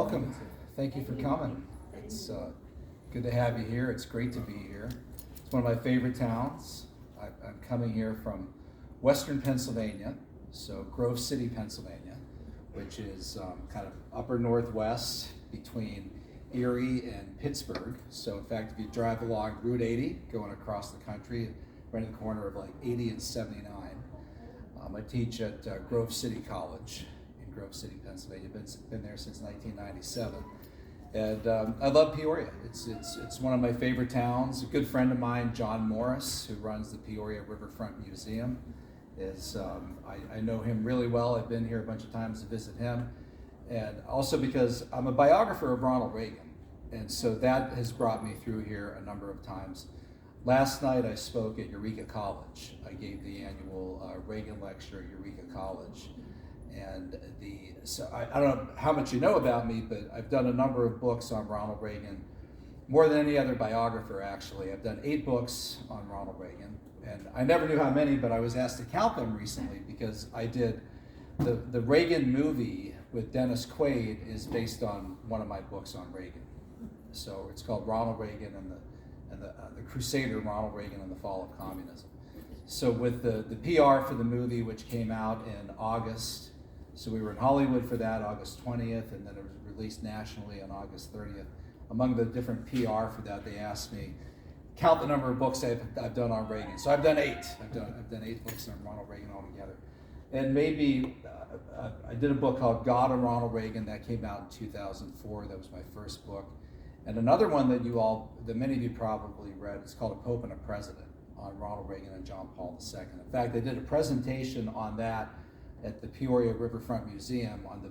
welcome. Thank you for coming. It's good to have you here. It's great to be here. It's one of my favorite towns. I'm coming here from western Pennsylvania, so Grove City, Pennsylvania, which is kind of upper northwest between Erie and Pittsburgh. So in fact, if you drive along Route 80 going across the country, right in the corner of like 80 and 79, I teach at Grove City College in Grove City, Pennsylvania. Been there since 1997, and I love Peoria. It's one of my favorite towns. A good friend of mine, John Morris, who runs the Peoria Riverfront Museum, is I know him really well. I've been here a bunch of times to visit him, and also because I'm a biographer of Ronald Reagan, and so that has brought me through here a number of times. Last night I spoke at Eureka College. I gave the annual Reagan lecture at Eureka College. And so I don't know how much you know about me, but I've done a number of books on Ronald Reagan, more than any other biographer actually. I've done 8 books on Ronald Reagan. And I never knew how many, but I was asked to count them recently because I did the Reagan movie with Dennis Quaid is based on one of my books on Reagan. So it's called Ronald Reagan and the Crusader Ronald Reagan and the Fall of Communism. So with the PR for the movie, which came out in August, so we were in Hollywood for that, August 20th, and then it was released nationally on August 30th. Among the different PR for that, they asked me, count the number of books I've done on Reagan. So I've done 8. I've done 8 books on Ronald Reagan altogether. And maybe I did a book called God and Ronald Reagan that came out in 2004. That was my first book. And another one that many of you probably read, it's called A Pope and a President, on Ronald Reagan and John Paul II. In fact, they did a presentation on that at the Peoria Riverfront Museum on the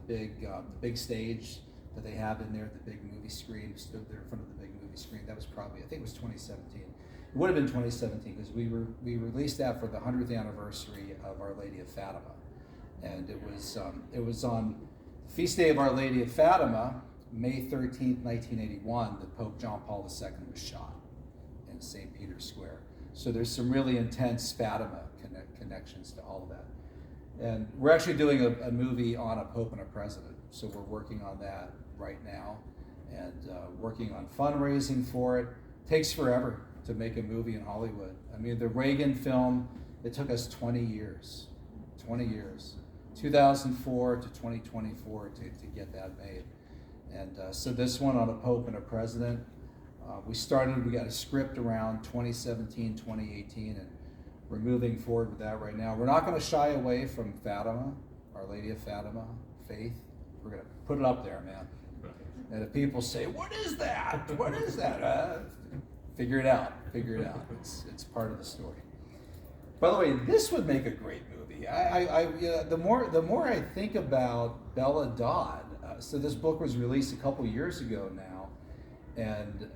big stage that they have in there, the big movie screen, stood there in front of the big movie screen. That was probably, I think it was 2017. It would have been 2017 because we released that for the 100th anniversary of Our Lady of Fatima. And it was on the feast day of Our Lady of Fatima, May 13th, 1981, that Pope John Paul II was shot in St. Peter's Square. So there's some really intense Fatima connections to all of that. And we're actually doing a movie on a Pope and a President. So we're working on that right now and working on fundraising for it. Takes forever to make a movie in Hollywood. I mean, the Reagan film, it took us 20 years, 2004 to 2024 to get that made. And so this one on a Pope and a President, we got a script around 2017, 2018, and we're moving forward with that right now. We're not going to shy away from Fatima, Our Lady of Fatima, faith. We're going to put it up there, man. And if people say, what is that? What is that? Figure it out. It's part of the story. By the way, this would make a great movie. The more I think about Bella Dodd, so this book was released a couple years ago now, and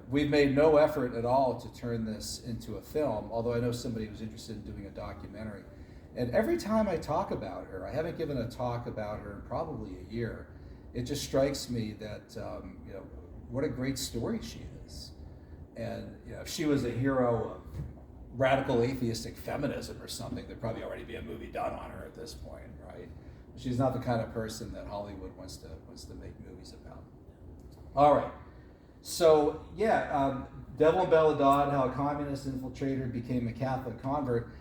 we've made no effort at all to turn this into a film, although I know somebody was interested in doing a documentary. And every time I talk about her, I haven't given a talk about her in probably a year, it just strikes me that what a great story she is. And if she was a hero of radical atheistic feminism or something, there'd probably already be a movie done on her at this point, right? She's not the kind of person that Hollywood wants to make movies about. All right, so Devil and Bella Dodd, how a communist infiltrator became a Catholic convert.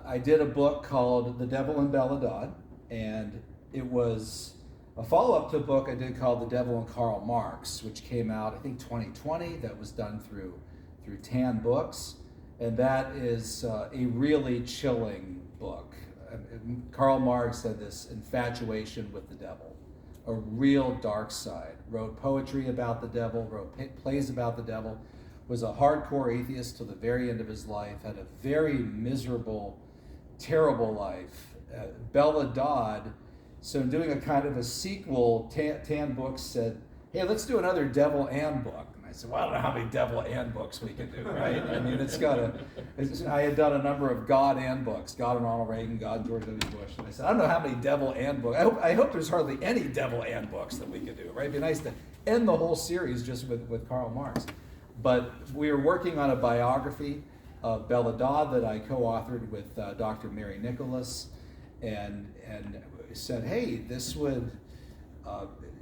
I did a book called The Devil and Bella Dodd, and it was a follow-up to a book I did called The Devil and Karl Marx, which came out, I think, 2020. That was done through Tan Books, and that is a really chilling book. Karl Marx had this infatuation with the devil, a real dark side. Wrote poetry about the devil, wrote plays about the devil, was a hardcore atheist till the very end of his life, had a very miserable, terrible life. Bella Dodd, so doing a kind of a sequel, Tan Books said, hey, let's do another Devil and book. I said, well, I don't know how many Devil and books we can do, right? I mean, I had done a number of God and books, God and Ronald Reagan, God George W. Bush. And I said, I don't know how many Devil and books. I hope there's hardly any Devil and books that we could do, right? It'd be nice to end the whole series just with Karl Marx. But we were working on a biography of Bella Dodd that I co-authored with Dr. Mary Nicholas, and said, hey, this would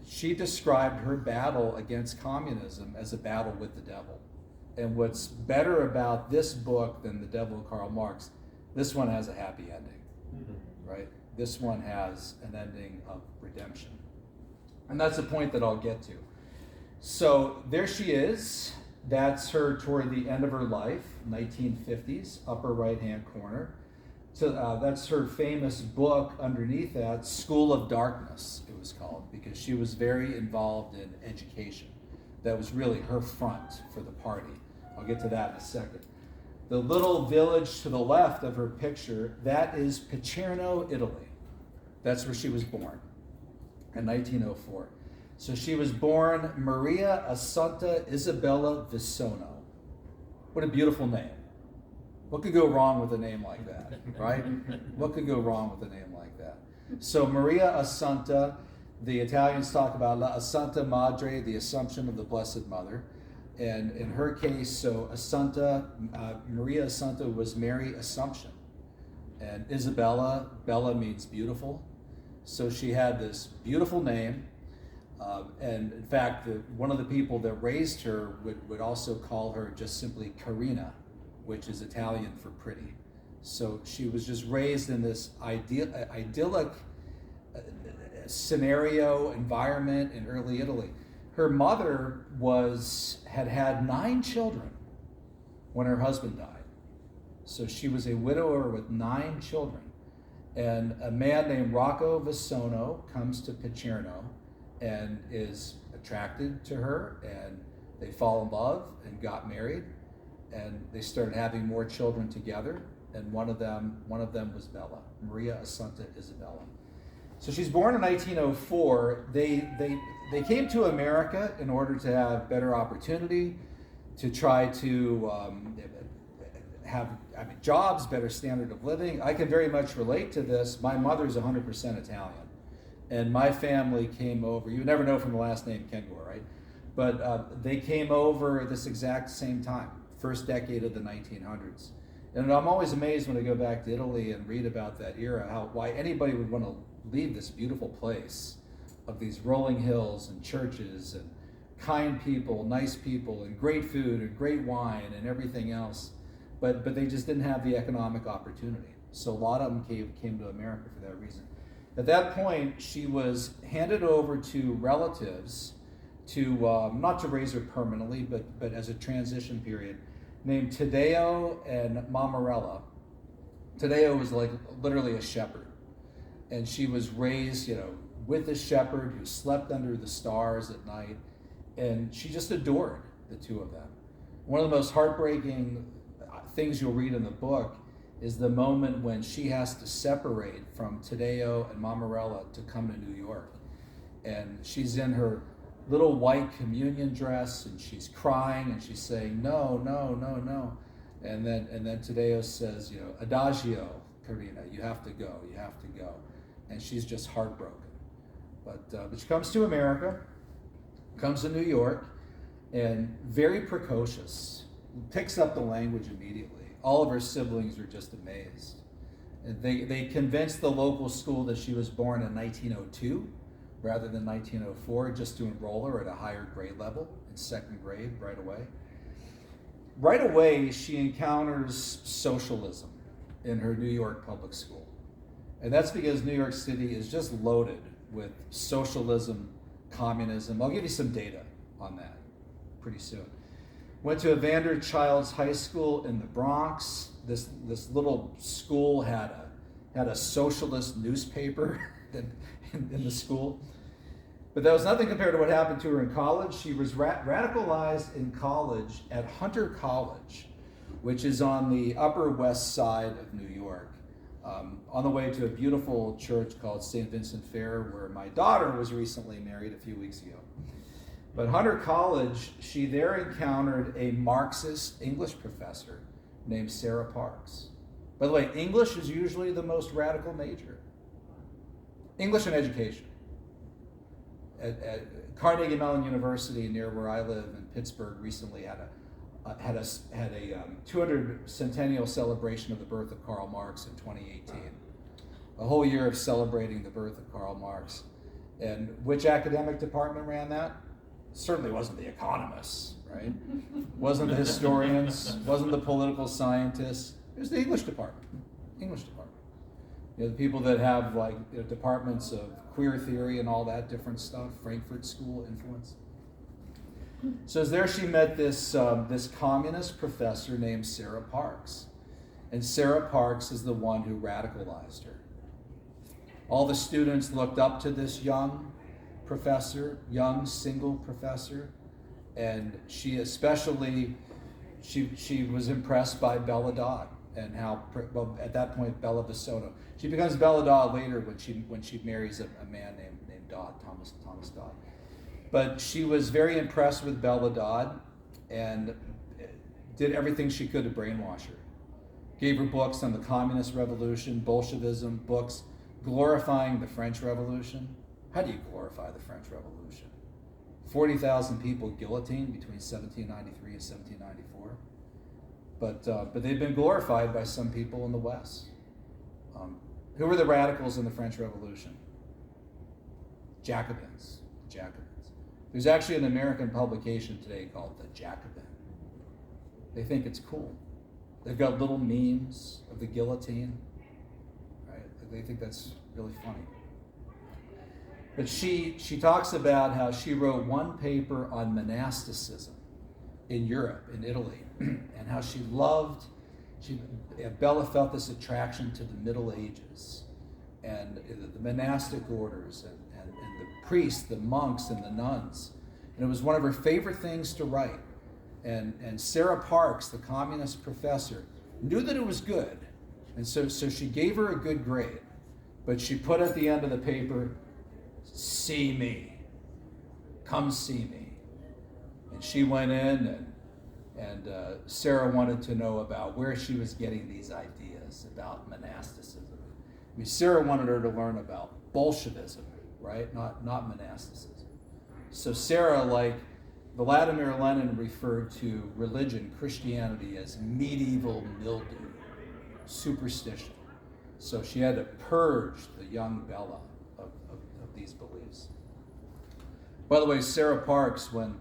she described her battle against communism as a battle with the devil. And what's better about this book than The Devil of Karl Marx, this one has a happy ending, right? This one has an ending of redemption. And that's a point that I'll get to. So there she is. That's her toward the end of her life, 1950s, upper right-hand corner. So that's her famous book underneath that, School of Darkness, it was called, because she was very involved in education. That was really her front for the party. I'll get to that in a second. The little village to the left of her picture, that is Picerno, Italy. That's where she was born in 1904. So she was born Maria Assunta Isabella Visono. What a beautiful name. What could go wrong with a name like that, right? What could go wrong with a name like that? So Maria Assunta, the Italians talk about La Assunta Madre, the Assumption of the Blessed Mother. And in her case, so Assunta, Maria Assunta was Mary Assumption. And Isabella, Bella means beautiful. So she had this beautiful name. And in fact, one of the people that raised her would also call her just simply Carina, which is Italian for pretty. So she was just raised in this idyllic scenario, environment in early Italy. Her mother had 9 children when her husband died. So she was a widower with 9 children. And a man named Rocco Visono comes to Picerno and is attracted to her, and they fall in love and got married, and they started having more children together, and one of them was Bella, Maria Assunta Isabella. So she's born in 1904. They came to America in order to have better opportunity, to try to have jobs, better standard of living. I can very much relate to this. My mother's 100% Italian. And my family came over, you never know from the last name Kengor, right? But they came over this exact same time, first decade of the 1900s. And I'm always amazed when I go back to Italy and read about that era, why anybody would want to leave this beautiful place of these rolling hills and churches and kind people, nice people, and great food and great wine and everything else. But they just didn't have the economic opportunity. So a lot of them came to America for that reason. At that point, she was handed over to relatives to, not to raise her permanently, but as a transition period, named Taddeo and Mamarella. Taddeo was like literally a shepherd. And she was raised, with a shepherd who slept under the stars at night. And she just adored the two of them. One of the most heartbreaking things you'll read in the book is the moment when she has to separate from Taddeo and Mamarella to come to New York. And she's in her little white communion dress, and she's crying, and she's saying, no, no, no, no. And then Taddeo says, Adagio, Carina, you have to go, you have to go. And she's just heartbroken. But she comes to America, comes to New York, and very precocious, picks up the language immediately. All of her siblings are just amazed. And they convinced the local school that she was born in 1902 rather than 1904, just to enroll her at a higher grade level, in 2nd grade right away. Right away, she encounters socialism in her New York public school. And that's because New York City is just loaded with socialism, communism. I'll give you some data on that pretty soon. Went to Evander Childs High School in the Bronx. This little school had a socialist newspaper in the school. But that was nothing compared to what happened to her in college. She was radicalized in college at Hunter College, which is on the Upper West Side of New York, on the way to a beautiful church called St. Vincent Fair, where my daughter was recently married a few weeks ago. But Hunter College, she there encountered a Marxist English professor named Sarah Parks. By the way, English is usually the most radical major. English and education. At Carnegie Mellon University, near where I live in Pittsburgh, recently had a 200 centennial celebration of the birth of Karl Marx in 2018. A whole year of celebrating the birth of Karl Marx. And which academic department ran that? Certainly wasn't the economists, right? Wasn't the historians, wasn't the political scientists. It was the English department. English department. The people that have departments of queer theory and all that different stuff, Frankfurt School influence. So as there she met this communist professor named Sarah Parks. And Sarah Parks is the one who radicalized her. All the students looked up to this young professor, young single professor, and she especially, she was impressed by Bella Dodd and how, well, at that point, Bella Vissono. She becomes Bella Dodd later when she marries a man named Dodd, Thomas Dodd. But she was very impressed with Bella Dodd and did everything she could to brainwash her. Gave her books on the Communist Revolution, Bolshevism, books glorifying the French Revolution. How do you glorify the French Revolution? 40,000 people guillotined between 1793 and 1794. But they've been glorified by some people in the West. Who were the radicals in the French Revolution? Jacobins. There's actually an American publication today called The Jacobin. They think it's cool. They've got little memes of the guillotine, right? They think that's really funny. But she talks about how she wrote one paper on monasticism in Europe, in Italy, and how Bella felt this attraction to the Middle Ages and the monastic orders and the priests, the monks, and the nuns. And it was one of her favorite things to write. And Sarah Parks, the communist professor, knew that it was good. And so she gave her a good grade. But she put at the end of the paper, "See me. Come see me." And she went in and Sarah wanted to know about where she was getting these ideas about monasticism. I mean, Sarah wanted her to learn about Bolshevism, right? Not monasticism. So Sarah, like Vladimir Lenin, referred to religion, Christianity, as medieval mildew, superstition. So she had to purge the young Bella of these beliefs. By the way, Sarah Parks, when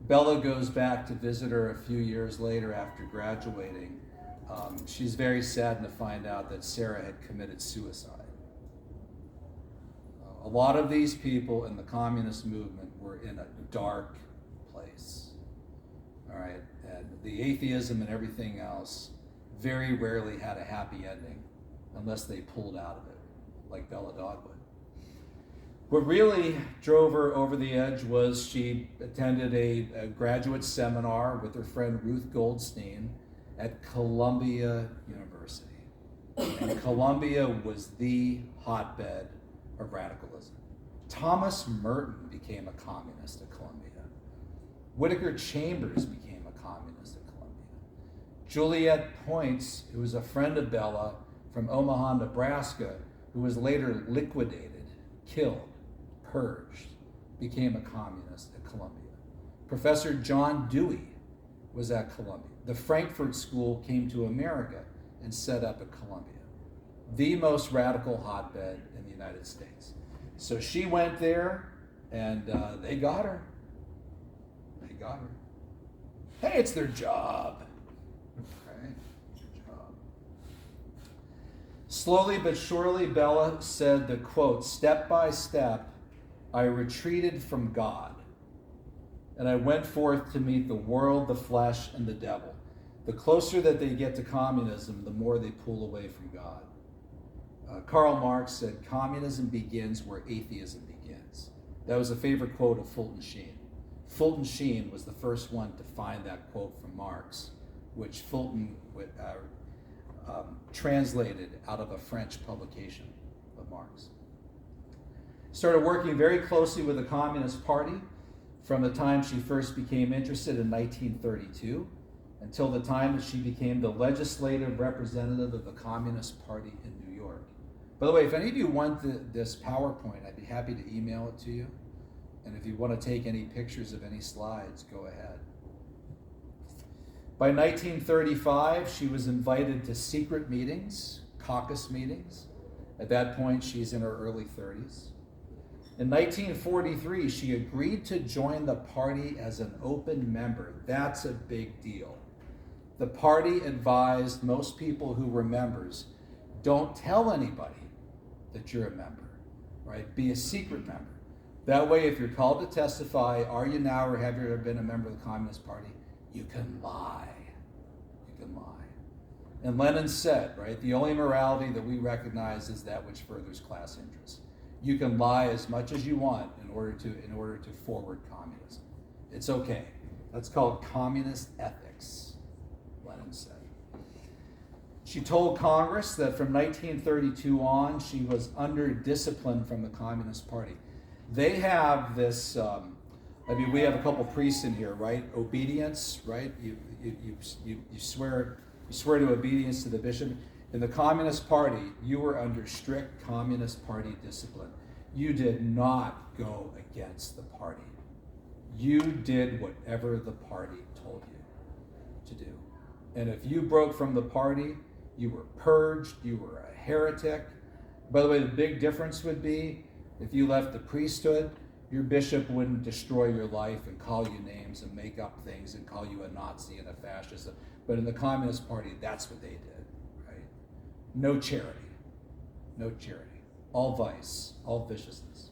Bella goes back to visit her a few years later after graduating, she's very saddened to find out that Sarah had committed suicide. A lot of these people in the communist movement were in a dark place. All right, and the atheism and everything else very rarely had a happy ending unless they pulled out of it, like Bella Dodd would. What really drove her over the edge was she attended a graduate seminar with her friend Ruth Goldstein at Columbia University. And Columbia was the hotbed of radicalism. Thomas Merton became a communist at Columbia. Whittaker Chambers became a communist at Columbia. Juliet Points, who was a friend of Bella from Omaha, Nebraska, who was later liquidated, killed, purged, became a communist at Columbia. Professor John Dewey was at Columbia. The Frankfurt School came to America and set up at Columbia, the most radical hotbed in the United States. So she went there, and they got her. They got her. Hey, it's their job. Okay, it's their job. Slowly but surely, Bella said the quote, "Step by step, I retreated from God, and I went forth to meet the world, the flesh, and the devil." The closer that they get to communism, the more they pull away from God. Karl Marx said, "Communism begins where atheism begins." That was a favorite quote of Fulton Sheen. Fulton Sheen was the first one to find that quote from Marx, which Fulton translated out of a French publication of Marx. Started working very closely with the Communist Party from the time she first became interested in 1932 until the time that she became the legislative representative of the Communist Party in New York. By the way, if any of you want this PowerPoint, I'd be happy to email it to you. And if you want to take any pictures of any slides, go ahead. By 1935, she was invited to secret meetings, caucus meetings. At that point, she's in her early 30s. In 1943, she agreed to join the party as an open member. That's a big deal. The party advised most people who were members, don't tell anybody that you're a member, right? Be a secret member. That way, if you're called to testify, are you now or have you ever been a member of the Communist Party? You can lie. You can lie. And Lenin said, right, the only morality that we recognize is that which furthers class interests. You can lie as much as you want in order to forward communism. It's okay. That's called communist ethics, Lenin said. She told Congress that from 1932 on, she was under discipline from the Communist Party. They have this, we have a couple priests in here, right? Obedience, right? You swear to obedience to the bishop. In the Communist Party, you were under strict Communist Party discipline. You did not go against the party. You did whatever the party told you to do. And if you broke from the party, you were purged, you were a heretic. By the way, the big difference would be if you left the priesthood, your bishop wouldn't destroy your life and call you names and make up things and call you a Nazi and a fascist. But in the Communist Party, that's what they did, right? No charity. No charity. All vice, all viciousness.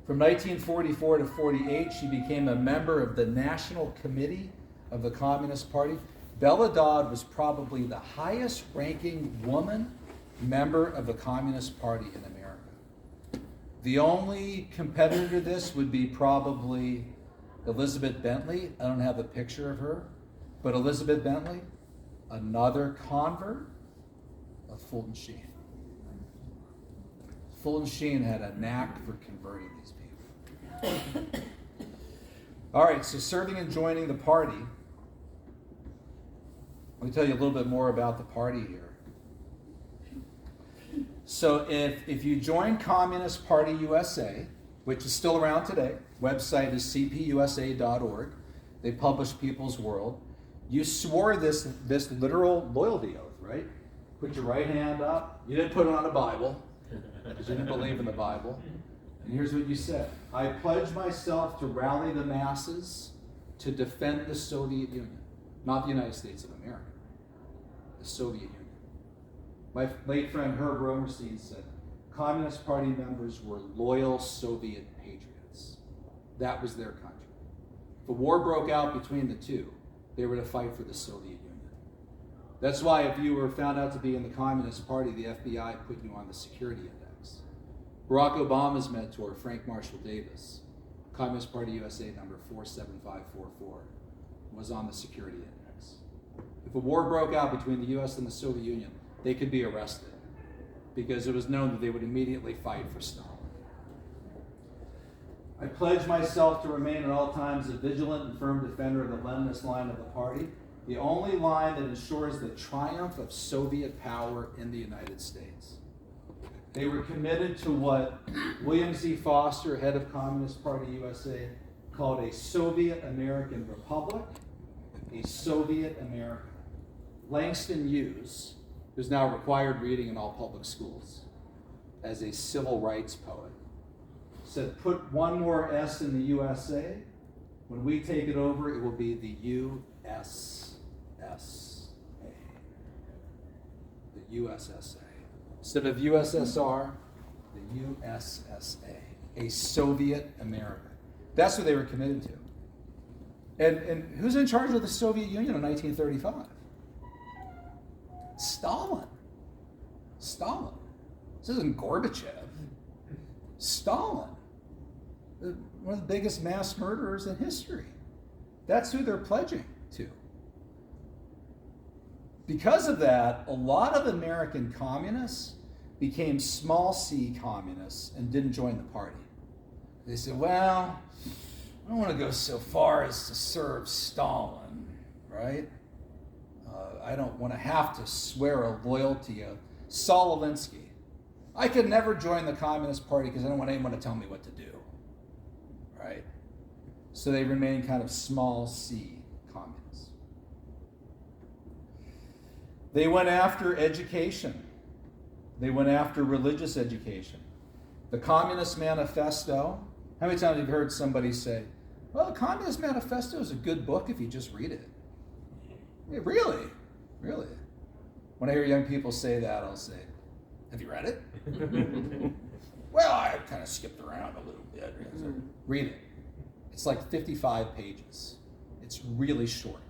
From 1944 to 48, she became a member of the National Committee of the Communist Party. Bella Dodd was probably the highest ranking woman member of the Communist Party in America. The only competitor to this would be probably Elizabeth Bentley. I don't have a picture of her, but Elizabeth Bentley, another convert of Fulton Sheen. Fulton Sheen had a knack for converting these people. All right, so serving and joining the party. Let me tell you a little bit more about the party here. So if you join Communist Party USA, which is still around today, website is cpusa.org, they publish People's World, you swore this literal loyalty oath, right? Put your right hand up. You didn't put it on a Bible, because you didn't believe in the Bible. And here's what you said. I pledge myself to rally the masses to defend the Soviet Union, not the United States of America, the Soviet Union. My late friend Herb Romerstein said, Communist Party members were loyal Soviet patriots. That was their country. If a war broke out between the two, they were to fight for the Soviet Union. That's why if you were found out to be in the Communist Party, the FBI put you on the security index. Barack Obama's mentor, Frank Marshall Davis, Communist Party USA number 47544, was on the security index. If a war broke out between the US and the Soviet Union, they could be arrested because it was known that they would immediately fight for Stalin. I pledge myself to remain at all times a vigilant and firm defender of the Leninist line of the party, the only line that ensures the triumph of Soviet power in the United States. They were committed to what William Z. Foster, head of Communist Party USA, called a Soviet American Republic, a Soviet America. Langston Hughes, who's now required reading in all public schools, as a civil rights poet, said, put one more S in the USA. When we take it over, it will be the USSA. The USSA. Instead of USSR, the USSA, a Soviet America. That's what they were committed to. And who's in charge of the Soviet Union in 1935? Stalin. This isn't Gorbachev. Stalin. One of the biggest mass murderers in history. That's who they're pledging to. Because of that, a lot of American communists became small c communists and didn't join the party. They said, well, I don't want to go so far as to serve Stalin, right? I don't want to have to swear a loyalty of Saul Alinsky. I could never join the Communist Party because I don't want anyone to tell me what to do, right? So they remain kind of small c communists. They went after education. They went after religious education. The Communist Manifesto. How many times have you heard somebody say, well, the Communist Manifesto is a good book if you just read it? Yeah, really? Really? When I hear young people say that, I'll say, have you read it? Well, I kind of skipped around a little bit. Read it. It's like 55 pages. It's really short.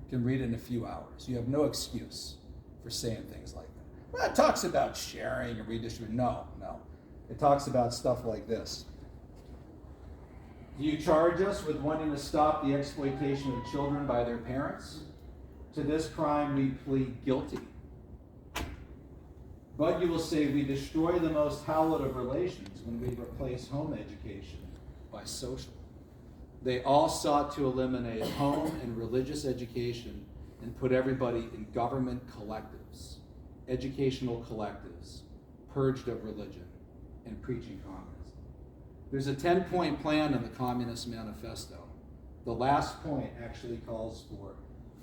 You can read it in a few hours. You have no excuse for saying things like that. Well, it talks about sharing and redistributing. No. It talks about stuff like this. Do you charge us with wanting to stop the exploitation of children by their parents? To this crime we plead guilty. But you will say we destroy the most hallowed of relations when we replace home education by social. They all sought to eliminate home and religious education and put everybody in government collectives, educational collectives, purged of religion and preaching communism. There's a 10-point plan in the Communist Manifesto. The last point actually calls for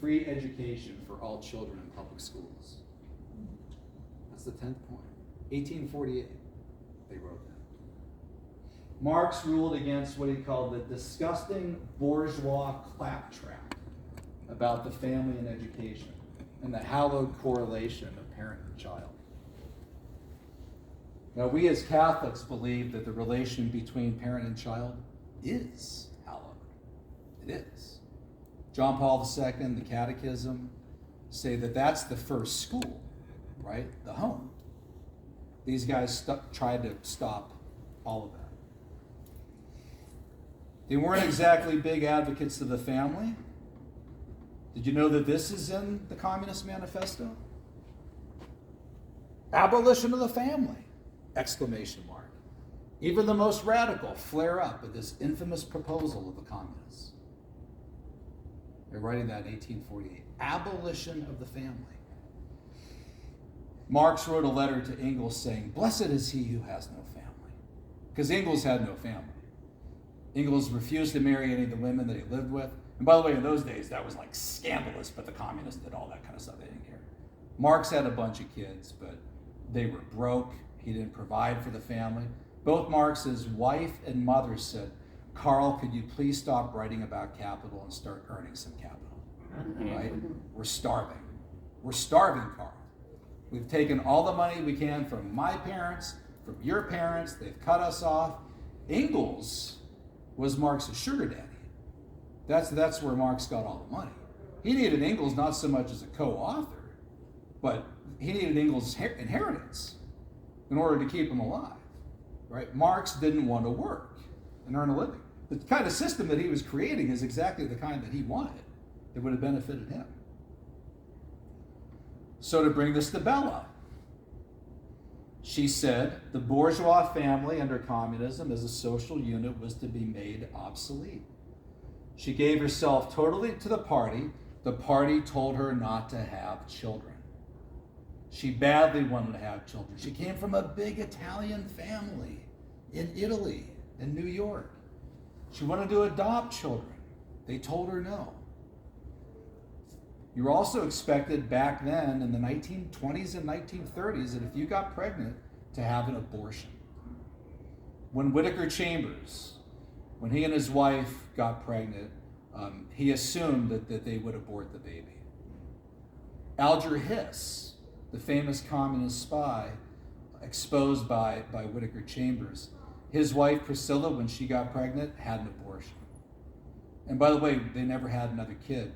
free education for all children in public schools. That's the 10th point. 1848, they wrote that. Marx ruled against what he called the disgusting bourgeois claptrap about the family and education and the hallowed correlation of parent and child. Now, we as Catholics believe that the relation between parent and child is hallowed. It is. John Paul II, the Catechism, say that that's the first school, right? The home. These guys tried to stop all of that. They weren't exactly big advocates of the family. Did you know that this is in the Communist Manifesto? Abolition of the family! Exclamation mark. Even the most radical flare up at this infamous proposal of the communists. They're writing that in 1848. Abolition of the family. Marx wrote a letter to Engels saying, blessed is he who has no family. Because Engels had no family. Engels refused to marry any of the women that he lived with. And by the way, in those days, that was like scandalous, but the communists did all that kind of stuff. They didn't care. Marx had a bunch of kids, but they were broke. He didn't provide for the family. Both Marx's wife and mother said, Carl, could you please stop writing about capital and start earning some capital? Right? We're starving. We're starving, Carl. We've taken all the money we can from my parents, from your parents. They've cut us off. Engels was Marx's sugar daddy. That's where Marx got all the money. He needed Engels not so much as a co-author, but he needed Engels' inheritance in order to keep him alive. Right? Marx didn't want to work and earn a living. The kind of system that he was creating is exactly the kind that he wanted. It would have benefited him. So to bring this to Bella, she said the bourgeois family under communism as a social unit was to be made obsolete. She gave herself totally to the party. The party told her not to have children. She badly wanted to have children. She came from a big Italian family in Italy, in New York. She wanted to adopt children. They told her no. You were also expected back then in the 1920s and 1930s that if you got pregnant, to have an abortion. When Whittaker Chambers, when he and his wife got pregnant, he assumed that they would abort the baby. Alger Hiss, the famous communist spy exposed by Whittaker Chambers, his wife Priscilla, when she got pregnant, had an abortion. And by the way, they never had another kid.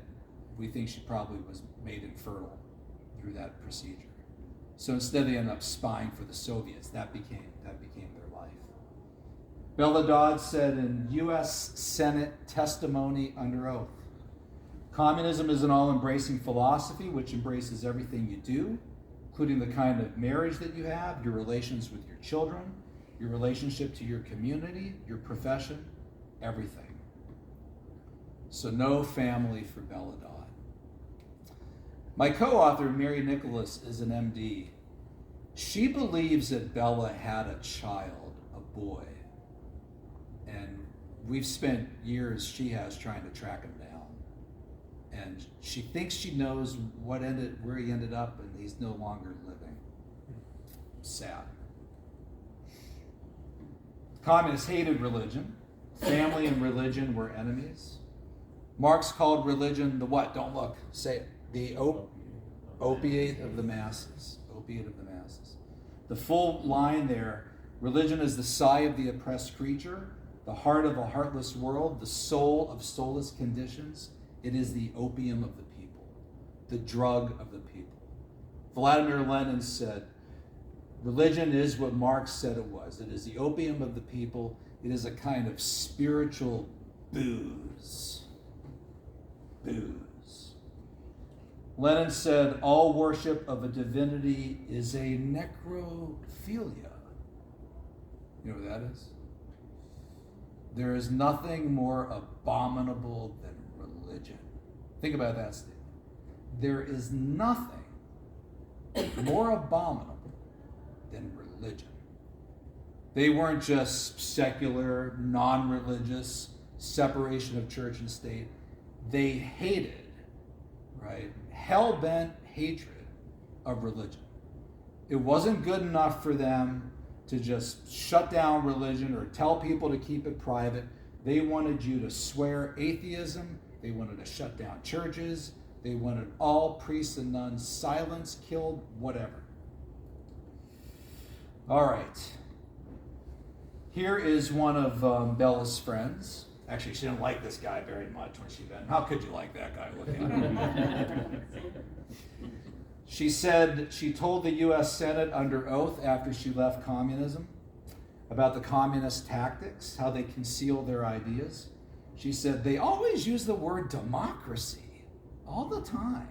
We think she probably was made infertile through that procedure. So instead they ended up spying for the Soviets. That became their life. Bella Dodd said in U.S. Senate testimony under oath, communism is an all-embracing philosophy which embraces everything you do, including the kind of marriage that you have, your relations with your children, your relationship to your community, your profession, everything. So no family for Bella Dodd. My co-author, Mary Nicholas, is an MD. She believes that Bella had a child, a boy. And we've spent years, she has, trying to track him down. And she thinks she knows where he ended up, and he's no longer living. Sad. Communists hated religion. Family and religion were enemies. Marx called religion the what? Don't look. Say it. The opiate of the masses. Opiate of the masses. The full line there. Religion is the sigh of the oppressed creature, the heart of a heartless world, the soul of soulless conditions. It is the opium of the people, the drug of the people. Vladimir Lenin said, religion is what Marx said it was. It is the opium of the people. It is a kind of spiritual booze. Booze. Lenin said, all worship of a divinity is a necrophilia. You know what that is? There is nothing more abominable than religion. Think about that statement. There is nothing more abominable than religion. They weren't just secular, non-religious, separation of church and state. They hated, right, hell-bent hatred of religion. It wasn't good enough for them to just shut down religion or tell people to keep it private. They wanted you to swear atheism. They wanted to shut down churches. They wanted all priests and nuns silenced, killed, whatever. All right. Here is one of Bella's friends. Actually, she didn't like this guy very much when she met him. How could you like that guy looking at him? She said she told the U.S. Senate under oath after she left communism about the communist tactics, how they conceal their ideas. She said, they always use the word democracy all the time.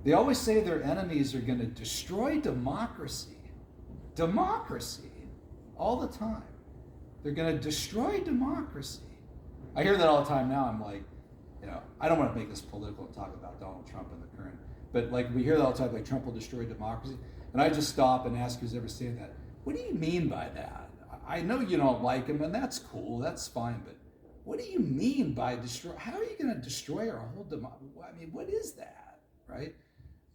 They always say their enemies are going to destroy democracy. Democracy, all the time. They're going to destroy democracy. I hear that all the time now. I'm like, I don't want to make this political and talk about Donald Trump and the current, but like we hear that all the time, like Trump will destroy democracy. And I just stop and ask who's ever saying that, what do you mean by that? I know you don't like him, and that's cool, that's fine, but what do you mean by destroy? How are you going to destroy our whole democracy? I mean, what is that, right?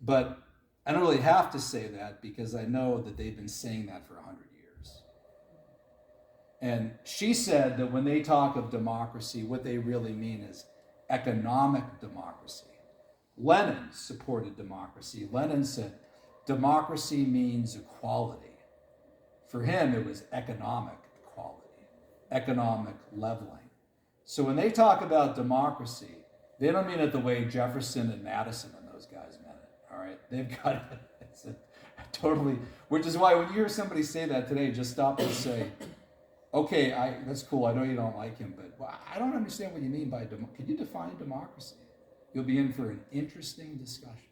But I don't really have to say that because I know that they've been saying that for 100 years. And she said that when they talk of democracy, what they really mean is economic democracy. Lenin supported democracy. Lenin said democracy means equality. For him, it was economic equality, economic leveling. So when they talk about democracy, they don't mean it the way Jefferson and Madison and those guys meant it, all right? They've got it. It's a totally, which is why when you hear somebody say that today, just stop and say, okay, that's cool. I know you don't like him, but I don't understand what you mean by democracy. Could you define democracy? You'll be in for an interesting discussion.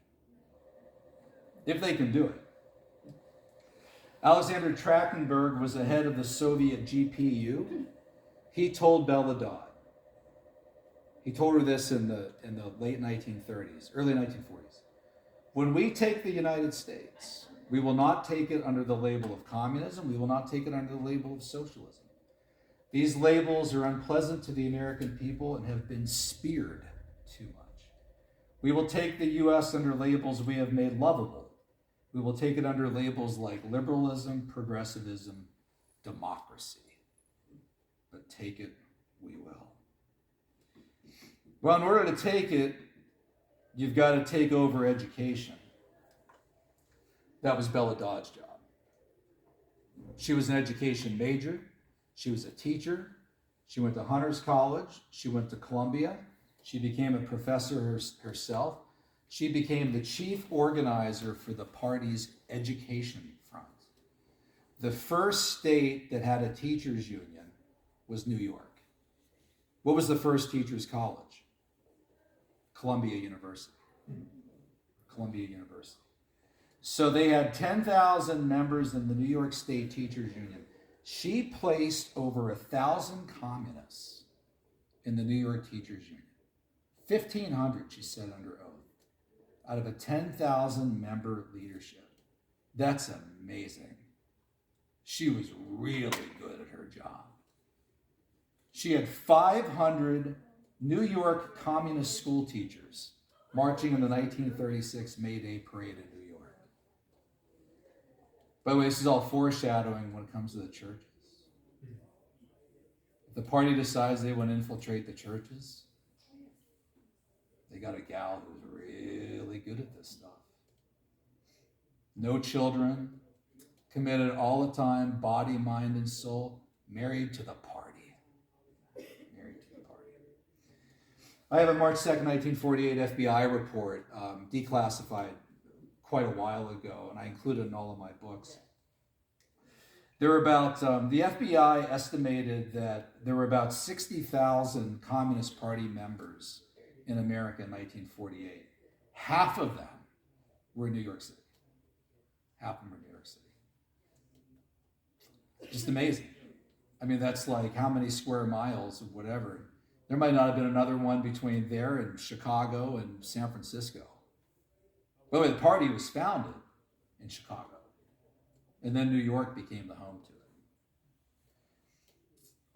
If they can do it. Alexander Trachtenberg was the head of the Soviet GPU. He told Bella Dodd. He told her this in the late 1930s, early 1940s. When we take the United States, we will not take it under the label of communism. We will not take it under the label of socialism. These labels are unpleasant to the American people and have been speared too much. We will take the U.S. under labels we have made lovable. We will take it under labels like liberalism, progressivism, democracy. But take it, we will. Well, in order to take it, you've got to take over education. That was Bella Dodd's job. She was an education major. She was a teacher. She went to Hunter's College. She went to Columbia. She became a professor herself. She became the chief organizer for the party's education front. The first state that had a teachers' union was New York. What was the first teachers' college? Columbia University. Columbia University. So they had 10,000 members in the New York State Teachers Union. She placed over 1,000 communists in the New York Teachers Union. 1,500, she said under oath, out of a 10,000 member leadership. That's amazing. She was really good at her job. She had 500 New York communist school teachers marching in the 1936 May Day parade in New York. By the way, this is all foreshadowing when it comes to the churches. The party decides they want to infiltrate the churches. They got a gal who's really good at this stuff. No children, committed all the time, body, mind, and soul, married to the party. Married to the party. I have a March 2nd, 1948 FBI report, declassified quite a while ago, and I included it in all of my books. There were about, the FBI estimated that there were about 60,000 Communist Party members in America in 1948. Half of them were in New York City. Half of them were in New York City. Just amazing. I mean, that's like how many square miles of whatever. There might not have been another one between there and Chicago and San Francisco. By the way, the party was founded in Chicago. And then New York became the home to it.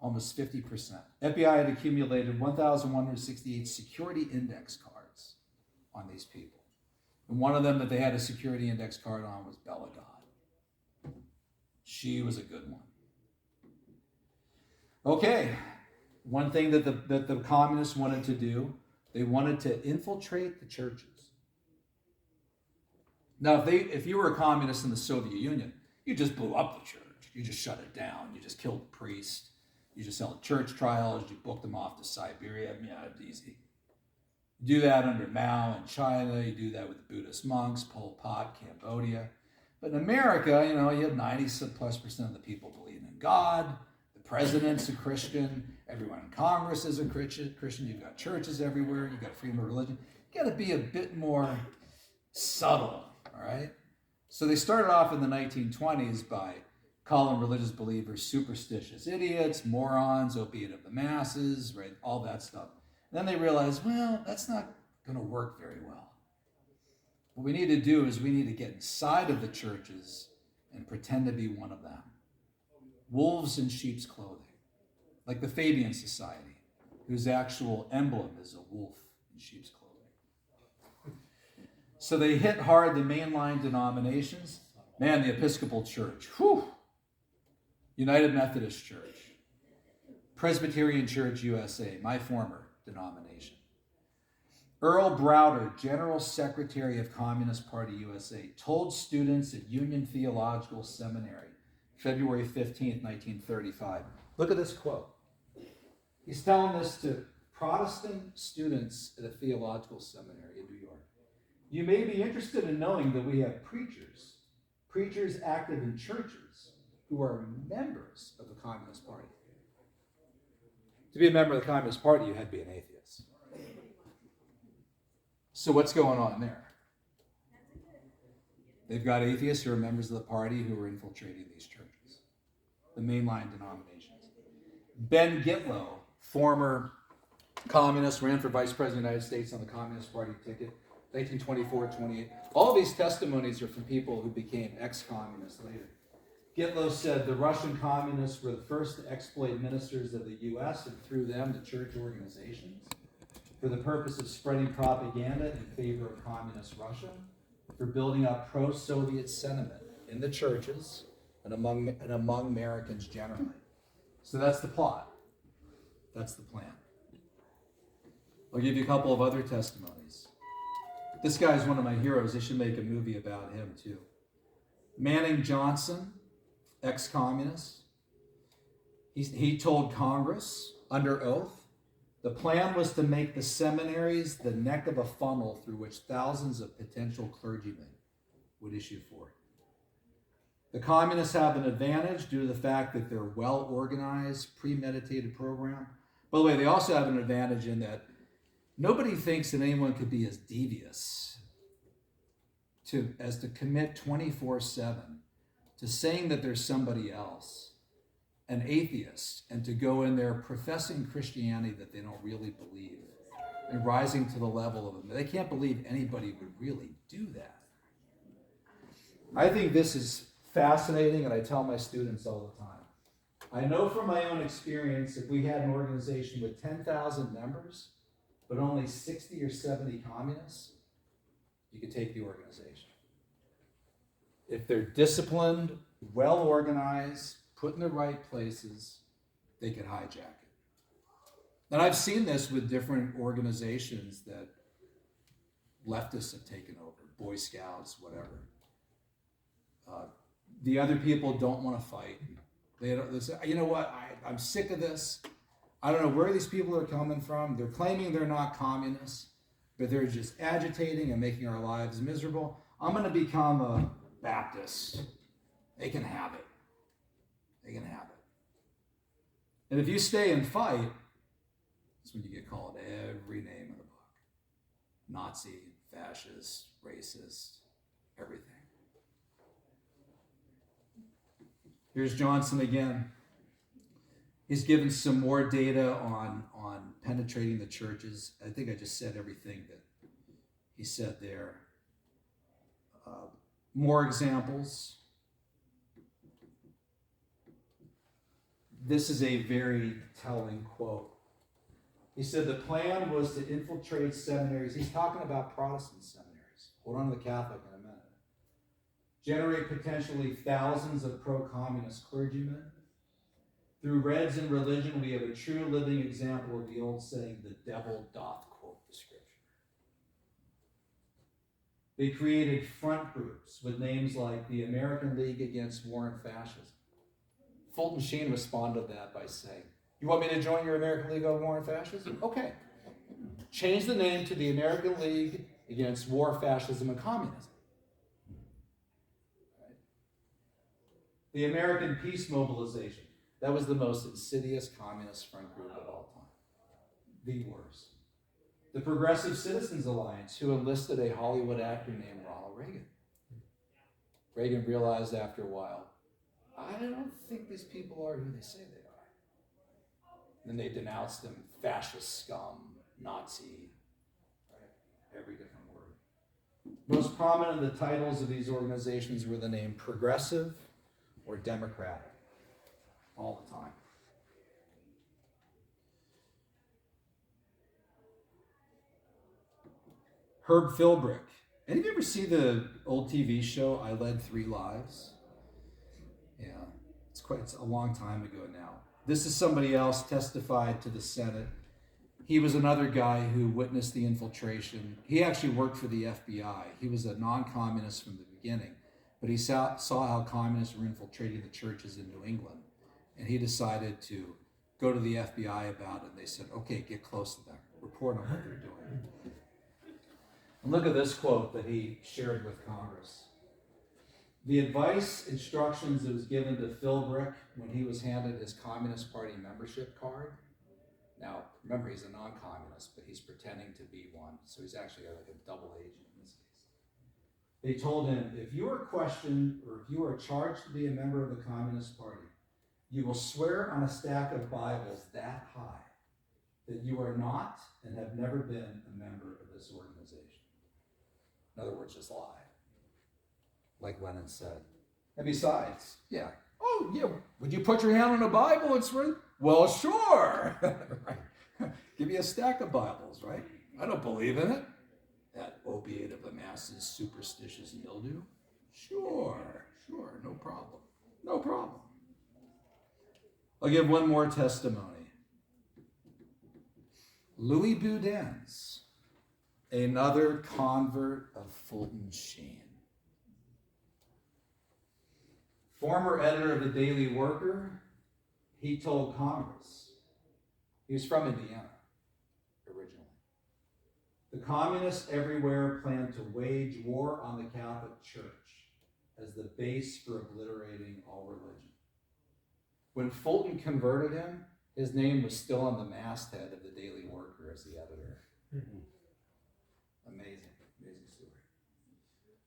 Almost 50%. FBI had accumulated 1,168 security index cards on these people. And one of them that they had a security index card on was Bella Dodd. She was a good one. Okay, one thing that the communists wanted to do, they wanted to infiltrate the churches. Now, if you were a communist in the Soviet Union, you just blew up the church. You just shut it down. You just killed the priest. You just held church trials. You booked them off to Siberia. Yeah, it's easy. You do that under Mao in China. You do that with the Buddhist monks, Pol Pot, Cambodia. But in America, you had 90+% of the people believing in God. The president's a Christian. Everyone in Congress is a Christian. You've got churches everywhere. You've got freedom of religion. You got to be a bit more subtle, all right? So they started off in the 1920s by calling religious believers superstitious idiots, morons, opiate of the masses, right? All that stuff. And then they realized, well, that's not going to work very well. What we need to do is we need to get inside of the churches and pretend to be one of them. Wolves in sheep's clothing. Like the Fabian Society, whose actual emblem is a wolf in sheep's clothing. So they hit hard the mainline denominations. Man, the Episcopal Church, whew. United Methodist Church, Presbyterian Church USA, my former denomination. Earl Browder, General Secretary of Communist Party USA, told students at Union Theological Seminary, February 15th, 1935. Look at this quote. He's telling this to Protestant students at a theological seminary in New York. You may be interested in knowing that we have preachers active in churches who are members of the Communist Party. To be a member of the Communist Party, you had to be an atheist. So what's going on there? They've got atheists who are members of the party who are infiltrating these churches, the mainline denominations. Ben Gitlow, former communist, ran for vice president of the United States on the Communist Party ticket, 1924-28. All these testimonies are from people who became ex-communists later. Gitlow said the Russian communists were the first to exploit ministers of the U.S. and through them the church organizations for the purpose of spreading propaganda in favor of communist Russia, for building up pro-Soviet sentiment in the churches and among Americans generally. So that's the plot. That's the plan. I'll give you a couple of other testimonies. This guy's one of my heroes. They should make a movie about him too. Manning Johnson, ex-communist. He told Congress under oath the plan was to make the seminaries the neck of a funnel through which thousands of potential clergymen would issue forth. The communists have an advantage due to the fact that they're well-organized, premeditated program. By the way, they also have an advantage in that nobody thinks that anyone could be as devious as to commit 24/7 to saying that there's somebody else, an atheist, and to go in there professing Christianity that they don't really believe and rising to the level of them. They can't believe anybody would really do that. I think this is fascinating, and I tell my students all the time. I know from my own experience, if we had an organization with 10,000 members, but only 60 or 70 communists, you could take the organization. If they're disciplined, well organized, put in the right places, they could hijack it. And I've seen this with different organizations that leftists have taken over, Boy Scouts, whatever. The other people don't want to fight. They say, you know what, I'm sick of this. I don't know where these people are coming from. They're claiming they're not communists, but they're just agitating and making our lives miserable. I'm going to become a Baptist. They can have it. They can have it. And if you stay and fight, that's when you get called every name in the book. Nazi, fascist, racist, everything. Here's Johnson again. He's given some more data on penetrating the churches. I think I just said everything that he said there. More examples. This is a very telling quote. He said the plan was to infiltrate seminaries. He's talking about Protestant seminaries. Hold on to the Catholic in a minute. Generate potentially thousands of pro-communist clergymen. Through Reds in religion, we have a true living example of the old saying, the devil doth quote the scripture. They created front groups with names like the American League Against War and Fascism. Fulton Sheen responded to that by saying, you want me to join your American League on War and Fascism? Okay. Change the name to the American League Against War, Fascism, and Communism. Right? The American Peace Mobilization. That was the most insidious communist front group of all time. The worst. The Progressive Citizens Alliance, who enlisted a Hollywood actor named Ronald Reagan. Reagan realized after a while, I don't think these people are who they say they are. Then they denounced them, fascist scum, Nazi, right? Every different word. Most prominent in the titles of these organizations were the name Progressive or Democratic. All the time. Herb Philbrick. Any of you ever see the old TV show, I Led 3 Lives? Yeah, it's a long time ago now. This is somebody else testified to the Senate. He was another guy who witnessed the infiltration. He actually worked for the FBI. He was a non-communist from the beginning, but he saw how communists were infiltrating the churches in New England. And he decided to go to the FBI about it. And they said, okay, get close to them. Report on what they're doing. And look at this quote that he shared with Congress. The advice, instructions that was given to Philbrick when he was handed his Communist Party membership card. Now, remember, he's a non-communist, but he's pretending to be one. So he's actually like a double agent in this case. They told him, if you are questioned or if you are charged to be a member of the Communist Party, you will swear on a stack of Bibles that high that you are not and have never been a member of this organization. In other words, just lie. Like Lenin said. And besides, would you put your hand on a Bible and swear? Well, sure. Right. Give me a stack of Bibles, right? I don't believe in it. That opiate of the masses, superstitious mildew. Sure, no problem. I'll give one more testimony. Louis Boudin's, another convert of Fulton Sheen. Former editor of the Daily Worker, he told Congress, he was from Indiana originally, the communists everywhere plan to wage war on the Catholic Church as the base for obliterating all religion. When Fulton converted him, his name was still on the masthead of the Daily Worker as the editor. Amazing story.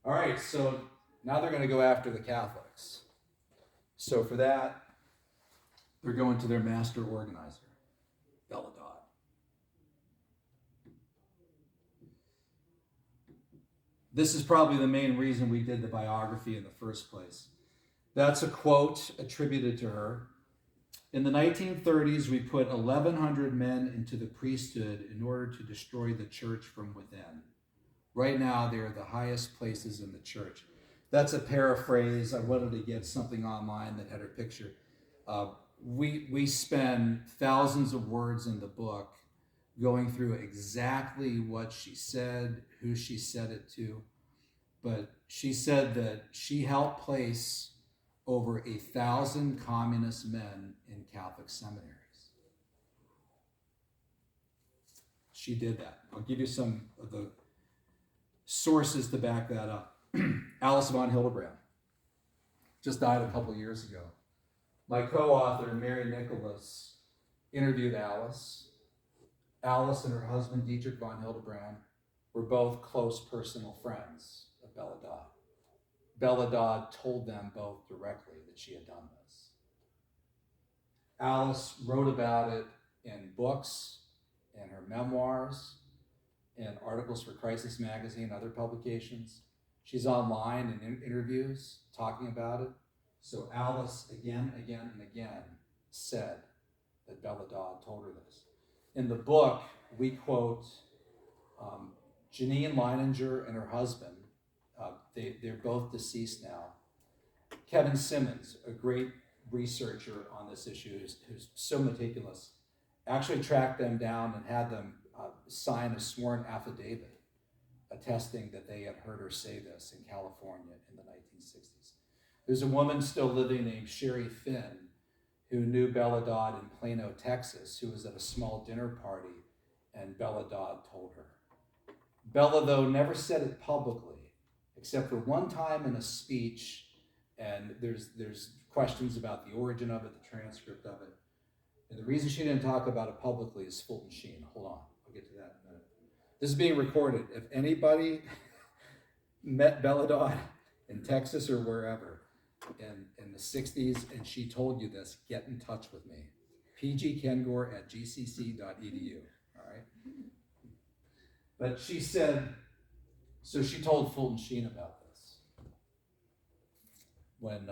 All right, so now they're going to go after the Catholics. So for that, they're going to their master organizer, Bella Dodd. This is probably the main reason we did the biography in the first place. That's a quote attributed to her. In the 1930s, we put 1,100 men into the priesthood in order to destroy the church from within. Right now, they are the highest places in the church. That's a paraphrase. I wanted to get something online that had her picture. we spend thousands of words in the book going through exactly what she said, who she said it to. But she said that she helped place over 1,000 communist men in Catholic seminaries. She did that. I'll give you some of the sources to back that up. Alice von Hildebrand just died a couple years ago. My co-author, Mary Nicholas, interviewed Alice. Alice and her husband, Dietrich von Hildebrand, were both close personal friends of Bella Dodd. Bella Dodd told them both directly that she had done this. Alice wrote about it in books, in her memoirs, in articles for Crisis Magazine, other publications. She's online in interviews talking about it. So Alice again and again said that Bella Dodd told her this. In the book, we quote Janine Leininger and her husband. They're both deceased now. Kevin Simmons, a great researcher on this issue, who's so meticulous, actually tracked them down and had them sign a sworn affidavit attesting that they had heard her say this in California in the 1960s. There's a woman still living named Sherry Finn who knew Bella Dodd in Plano, Texas, who was at a small dinner party, and Bella Dodd told her. Bella, though, never said it publicly, except for one time in a speech, and there's questions about the origin of it, the transcript of it. And the reason she didn't talk about it publicly is Fulton Sheen. Hold on, I'll get to that in a minute. This is being recorded. If anybody met Bella Dodd in Texas or wherever in the 60s and she told you this, get in touch with me. pgkengor@gcc.edu, all right? But she said, so she told Fulton Sheen about this. When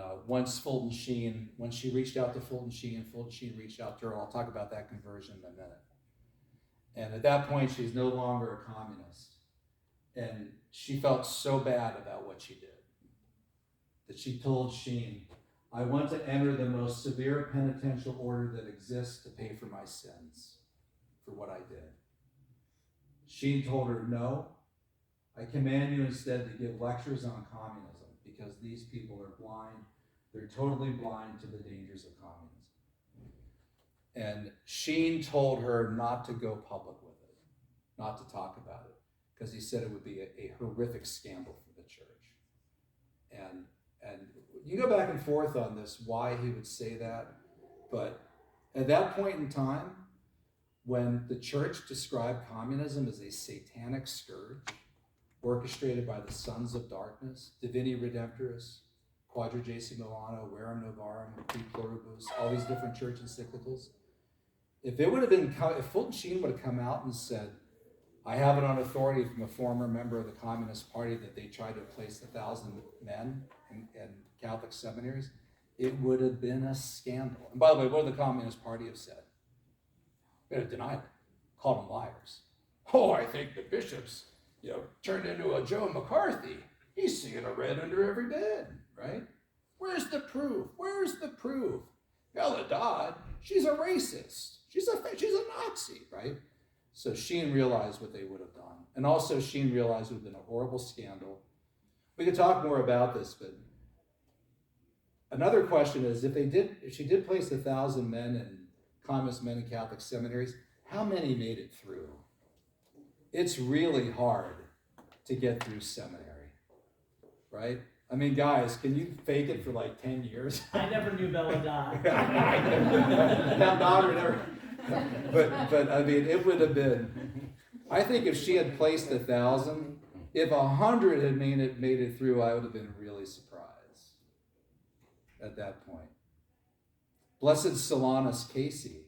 she reached out to Fulton Sheen reached out to her. I'll talk about that conversion in a minute. And at that point, she's no longer a communist. And she felt so bad about what she did that she told Sheen, I want to enter the most severe penitential order that exists to pay for my sins, for what I did. Sheen told her, no, I command you instead to give lectures on communism because these people are blind. They're totally blind to the dangers of communism. And Sheen told her not to go public with it, not to talk about it, because he said it would be a horrific scandal for the church. And you go back and forth on this, why he would say that, but at that point in time, when the church described communism as a satanic scourge, orchestrated by the sons of darkness, Divini Redemptoris, Quadragesimo Anno, Verum Novarum, Qui Pluribus, all these different church encyclicals, if Fulton Sheen would have come out and said, I have it on authority from a former member of the Communist Party that they tried to place 1,000 men in Catholic seminaries, it would have been a scandal. And by the way, what would the Communist Party have said? They'd have denied it, called them liars. Oh, I think the bishops, turned into a Joe McCarthy. He's singing a red under every bed, right? Where's the proof? Where's the proof? Bella Dodd, she's a racist. She's a Nazi, right? So Sheen realized what they would have done. And also Sheen realized it would have been a horrible scandal. We could talk more about this, but another question is, if she did place 1,000 men and communist men in Catholic seminaries, how many made it through? It's really hard to get through seminary, right? I mean, guys, can you fake it for like 10 years? I never knew Bella Dodd. But I mean, it would have been, I think if she had placed 1,000, if 100 had made it through, I would have been really surprised at that point. Blessed Solanus Casey,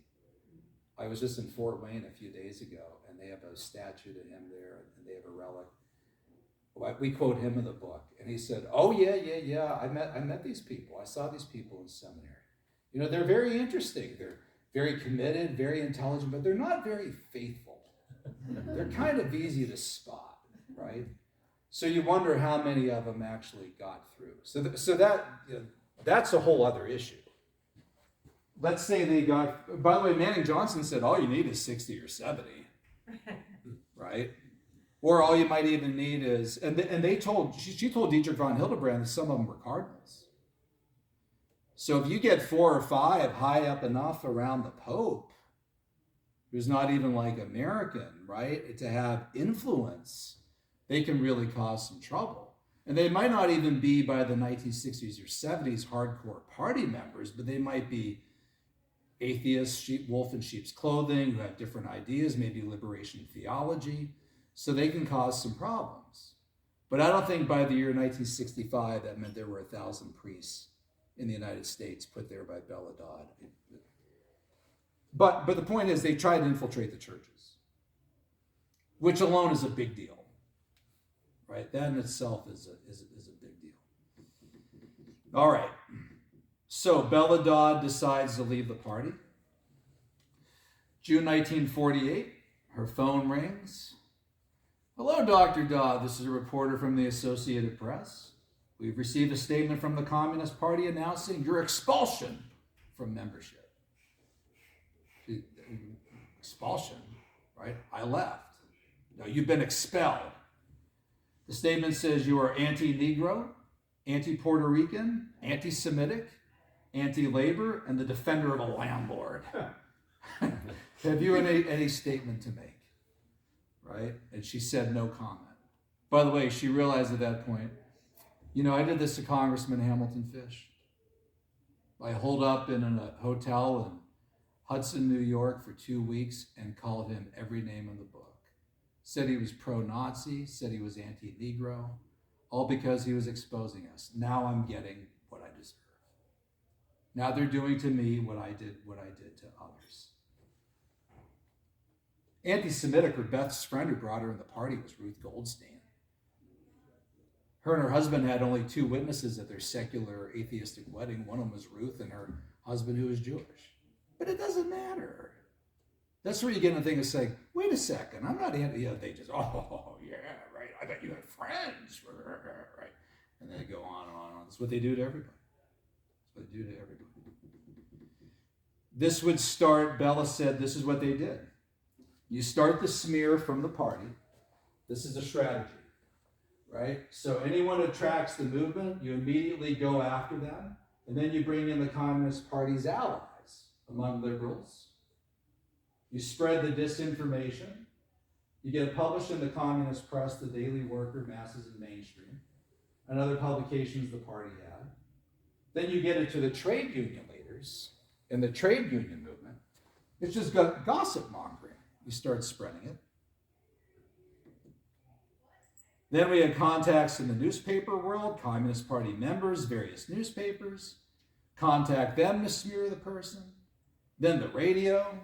I was just in Fort Wayne a few days ago, and they have a statue to him there, and they have a relic. We quote him in the book, and he said, oh yeah, I met these people. I saw these people in seminary. They're very interesting. They're very committed, very intelligent, but they're not very faithful. They're kind of easy to spot, right? So you wonder how many of them actually got through. So that's a whole other issue. let's say they got, by the way, Manning Johnson said all you need is 60 or 70, right? Or all you might even need is, and they told, she told Dietrich von Hildebrand that some of them were cardinals. So if you get 4 or 5 high up enough around the Pope, who's not even like American, right, to have influence, they can really cause some trouble. And they might not even be by the 1960s or 70s hardcore party members, but they might be atheists, wolf in sheep's clothing, who have different ideas, maybe liberation theology. So they can cause some problems. But I don't think by the year 1965 that meant there were 1,000 priests in the United States put there by Bella Dodd. But the point is they tried to infiltrate the churches, which alone is a big deal, right? That in itself is a big deal. All right. So Bella Dodd decides to leave the party. June 1948, her phone rings. Hello, Dr. Dodd. This is a reporter from the Associated Press. We've received a statement from the Communist Party announcing your expulsion from membership. Expulsion, right? I left. No, you've been expelled. The statement says you are anti-Negro, anti-Puerto Rican, anti-Semitic, anti-labor, and the defender of a landlord. Have you any statement to make? Right? And she said no comment. By the way, she realized at that point, I did this to Congressman Hamilton Fish. I holed up in a hotel in Hudson, New York for 2 weeks and called him every name in the book. Said he was pro-Nazi, said he was anti-Negro, all because he was exposing us. Now I'm getting what I deserve. Now they're doing to me what I did to others. Anti-Semitic, or Beth's friend who brought her in the party, was Ruth Goldstein. Her and her husband had only 2 witnesses at their secular atheistic wedding. One of them was Ruth and her husband who was Jewish. But it doesn't matter. That's where you get in the thing of saying, wait a second, I'm not anti, they just, oh, yeah, right, I bet you had friends, right? And they go on and on and on. That's what they do to everybody. That's what they do to everybody. This would start, Bella said, this is what they did. You start the smear from the party. This is a strategy, right? So anyone who tracks the movement, you immediately go after them, and then you bring in the Communist Party's allies among liberals. You spread the disinformation. You get it published in the Communist Press, the Daily Worker, Masses and Mainstream, and other publications the party had. Then you get it to the trade union leaders in the trade union movement. It's just gossip mongering. You start spreading it. Then we had contacts in the newspaper world, Communist Party members, various newspapers, contact them to smear the person. Then the radio,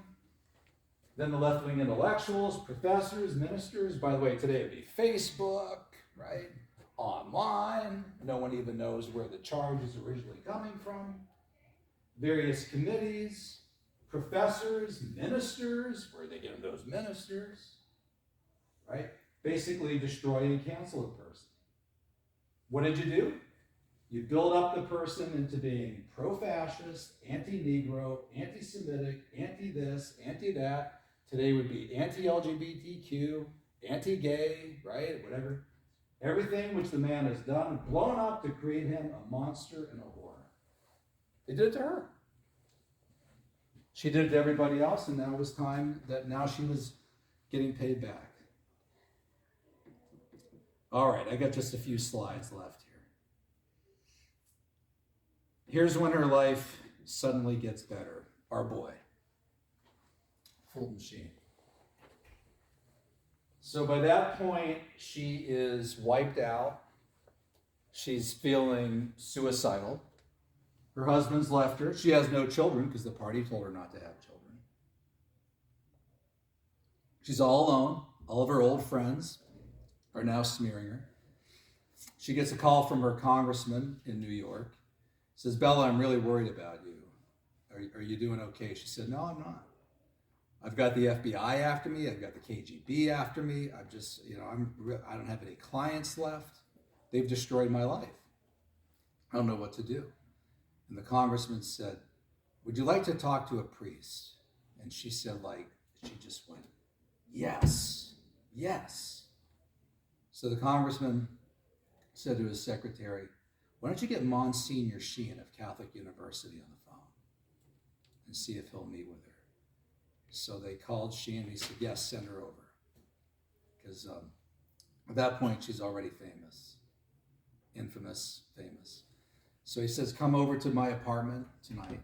then the left-wing intellectuals, professors, ministers. By the way, today it would be Facebook, right? Online. No one even knows where the charge is originally coming from. Various committees, professors, ministers. Where are they getting those ministers? Right? Basically destroy and cancel a person. What did you do? You build up the person into being pro-fascist, anti-Negro, anti-Semitic, anti-this, anti-that. Today would be anti-LGBTQ, anti-gay, right? Whatever. Everything which the man has done, blown up to create him a monster and a whore. They did it to her. She did it to everybody else, and now it was time that now she was getting paid back. All right, I got just a few slides left here. Here's when her life suddenly gets better. Our boy, Fulton Sheen. So by that point, she is wiped out. She's feeling suicidal. Her husband's left her. She has no children because the party told her not to have children. She's all alone. All of her old friends are now smearing her. She gets a call from her congressman in New York. Says, Bella, I'm really worried about you. Are you doing okay? She said, no, I'm not. I've got the FBI after me. I've got the KGB after me. I've just, I don't have any clients left. They've destroyed my life. I don't know what to do. And the congressman said, would you like to talk to a priest? And she said, she just went, yes, yes. So the congressman said to his secretary, why don't you get Monsignor Sheen of Catholic University on the phone and see if he'll meet with her? So they called Sheen and he said, yes, send her over. Because at that point, she's already famous, infamous, famous. So he says, come over to my apartment tonight.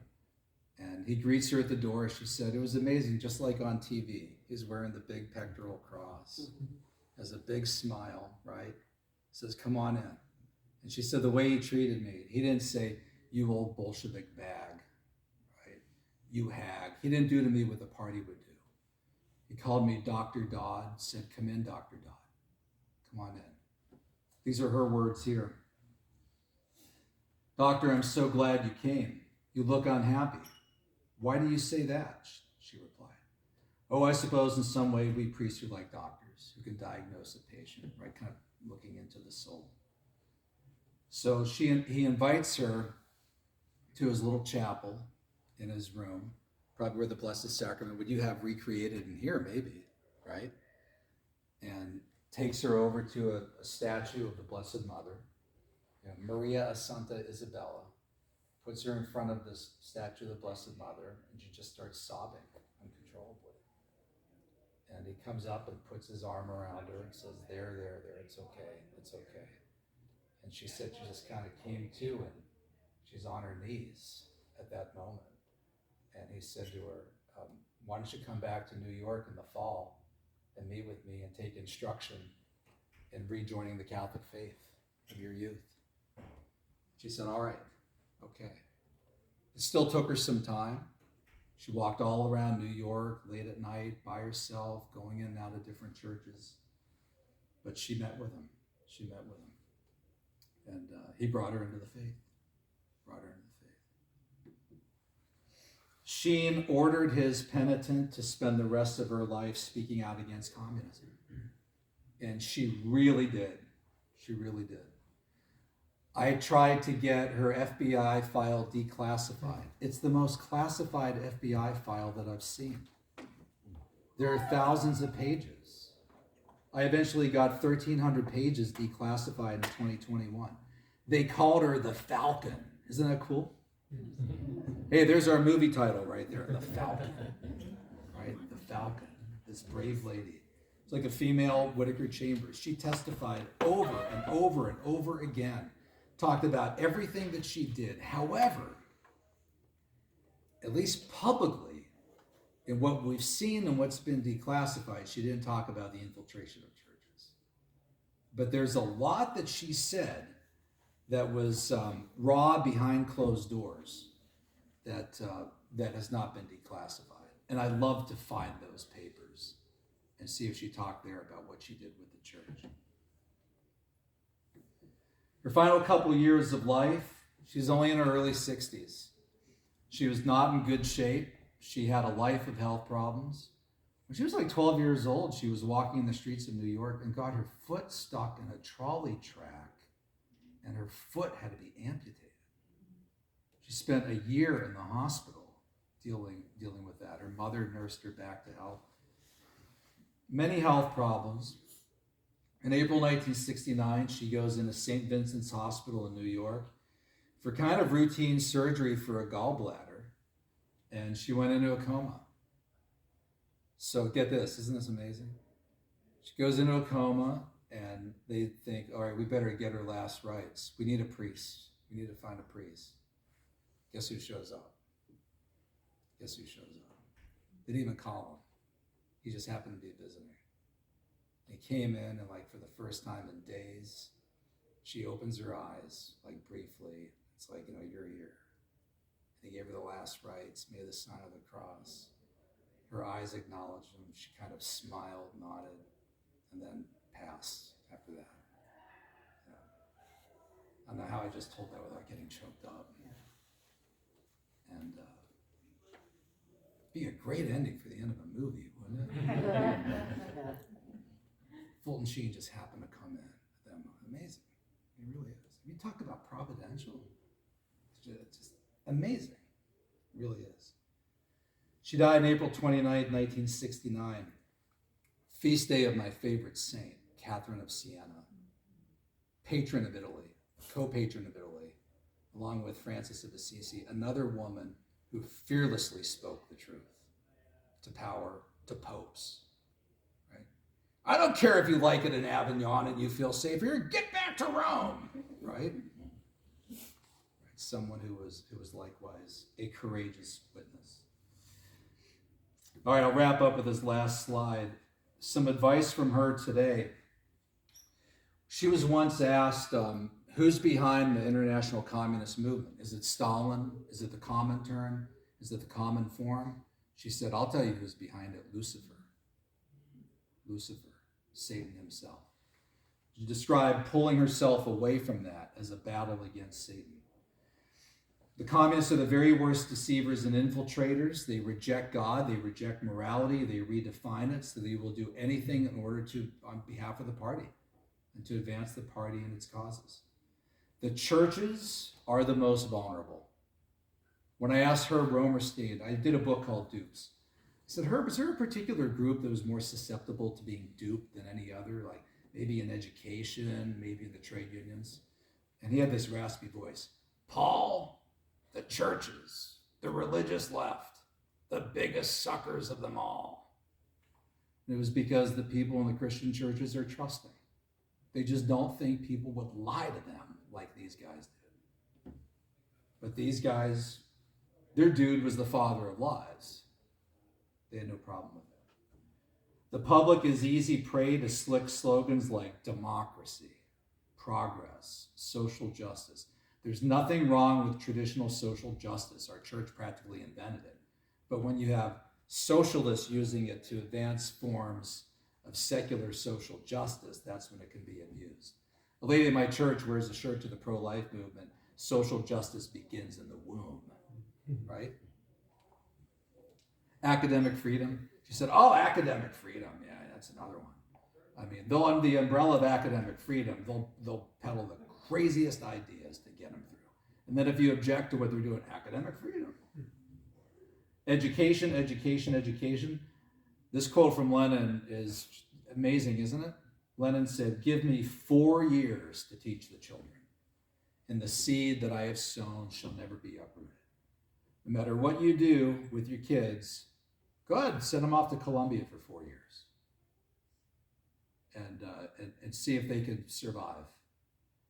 And he greets her at the door. She said, it was amazing, just like on TV. He's wearing the big pectoral cross, has a big smile, right? Says, come on in. And she said, the way he treated me, he didn't say, you old Bolshevik bag, right? You hag. He didn't do to me what the party would do. He called me Dr. Dodd, said, come in, Dr. Dodd. Come on in. These are her words here. Doctor, I'm so glad you came. You look unhappy. Why do you say that? She replied. Oh, I suppose in some way we priests are like doctors who can diagnose a patient, right? Kind of looking into the soul. So he invites her to his little chapel in his room, probably where the Blessed Sacrament would you have recreated in here, maybe, right? And takes her over to a statue of the Blessed Mother, Maria Santa Isabella, puts her in front of this statue of the Blessed Mother, and she just starts sobbing uncontrollably. And he comes up and puts his arm around her and says, there, it's okay, it's okay. And she said she just kind of came to, and she's on her knees at that moment. And he said to her, why don't you come back to New York in the fall and meet with me and take instruction in rejoining the Catholic faith of your youth? She said, all right, okay. It still took her some time. She walked all around New York late at night by herself, going in and out of different churches. But she met with him. And he brought her into the faith. Sheen ordered his penitent to spend the rest of her life speaking out against communism. And she really did. I tried to get her FBI file declassified. It's the most classified FBI file that I've seen. There are thousands of pages. I eventually got 1,300 pages declassified in 2021. They called her the Falcon. Isn't that cool? Hey, there's our movie title right there, The Falcon. Right? The Falcon, this brave lady. It's like a female Whittaker Chambers. She testified over and over and over again, talked about everything that she did. However, at least publicly, in what we've seen and what's been declassified, she didn't talk about the infiltration of churches. But there's a lot that she said that was raw behind closed doors that has not been declassified. And I'd love to find those papers and see if she talked there about what she did with the church. Her final couple of years of life, she's only in her early 60s. She was not in good shape. She had a life of health problems. When she was like 12 years old, she was walking in the streets of New York and got her foot stuck in a trolley track, and her foot had to be amputated. She spent a year in the hospital dealing with that. Her mother nursed her back to health. Many health problems. In April 1969, she goes into St. Vincent's Hospital in New York for kind of routine surgery for a gallbladder, and she went into a coma. So get this, isn't this amazing? She goes into a coma, and they think, all right, we better get her last rites. We need a priest. We need to find a priest. Guess who shows up? They didn't even call him. He just happened to be a visitor. He came in, and like for the first time in days, she opens her eyes, like briefly. It's like, you're here. And he gave her the last rites, made the sign of the cross. Her eyes acknowledged him. She kind of smiled, nodded, and then passed after that. Yeah. I don't know how I just told that without getting choked up. And be a great ending for the end of a movie, wouldn't it? Fulton Sheen just happened to come in at that moment. Amazing. It really is. You talk about providential. It's just amazing. It really is. She died on April 29th, 1969. Feast day of my favorite saint, Catherine of Siena, patron of Italy, co-patron of Italy, along with Francis of Assisi, another woman who fearlessly spoke the truth to power, to popes. Right? I don't care if you like it in Avignon and you feel safe here, get back to Rome, right? Someone who was likewise a courageous witness. All right, I'll wrap up with this last slide. Some advice from her today. She was once asked, who's behind the international communist movement? Is it Stalin? Is it the Comintern? Is it the Common Forum? She said, I'll tell you who's behind it, Lucifer. Lucifer, Satan himself. She described pulling herself away from that as a battle against Satan. The communists are the very worst deceivers and infiltrators. They reject God, they reject morality, they redefine it, so they will do anything in order to, on behalf of the party, and to advance the party and its causes. The churches are the most vulnerable. When I asked Herb Romerstein, I did a book called Dupes. I said, Herb, is there a particular group that was more susceptible to being duped than any other, like maybe in education, maybe in the trade unions? And he had this raspy voice. Paul, the churches, the religious left, the biggest suckers of them all. And it was because the people in the Christian churches are trusting. They just don't think people would lie to them like these guys did. But these guys, their dude was the father of lies. They had no problem with it. The public is easy prey to slick slogans like democracy, progress, social justice. There's nothing wrong with traditional social justice. Our church practically invented it. But when you have socialists using it to advance forms of secular social justice, that's when it can be abused. A lady in my church wears a shirt to the pro-life movement. Social justice begins in the womb, right? Academic freedom. She said, oh, academic freedom. Yeah, that's another one. I mean, they'll, under the umbrella of academic freedom, they'll peddle the craziest ideas to get them through. And then if you object to what they're doing, academic freedom. Education, education, education. This quote from Lenin is amazing, isn't it? Lenin said, give me 4 years to teach the children, and the seed that I have sown shall never be uprooted. No matter what you do with your kids, go ahead, send them off to Columbia for 4 years and see if they can survive.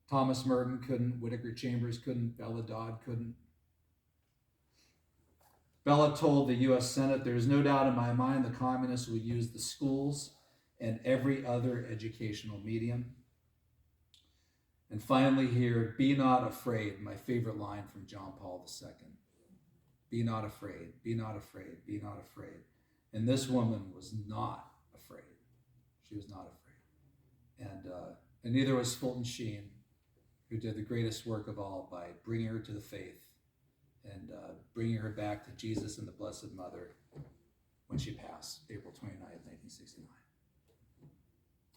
Thomas Merton couldn't, Whittaker Chambers couldn't, Bella Dodd couldn't. Bella told the U.S. Senate, there is no doubt in my mind the communists will use the schools and every other educational medium. And finally here, be not afraid, my favorite line from John Paul II. Be not afraid, be not afraid, be not afraid. And this woman was not afraid. She was not afraid. And neither was Fulton Sheen, who did the greatest work of all by bringing her to the faith and bringing her back to Jesus and the Blessed Mother when she passed, April 29th, 1969.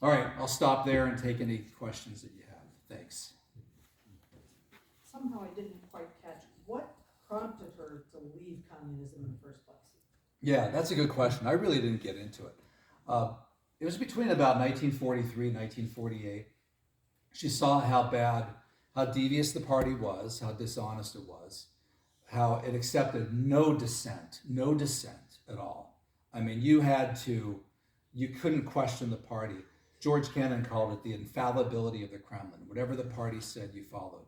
All right, I'll stop there and take any questions that you have. Thanks. Somehow I didn't quite catch what prompted her to leave communism in the first place. Yeah, that's a good question. I really didn't get into it. It was between about 1943 and 1948. She saw how devious the party was, how dishonest it was, how it accepted no dissent at all. I mean, you couldn't question the party. George Kennan called it the infallibility of the Kremlin. Whatever the party said, you followed.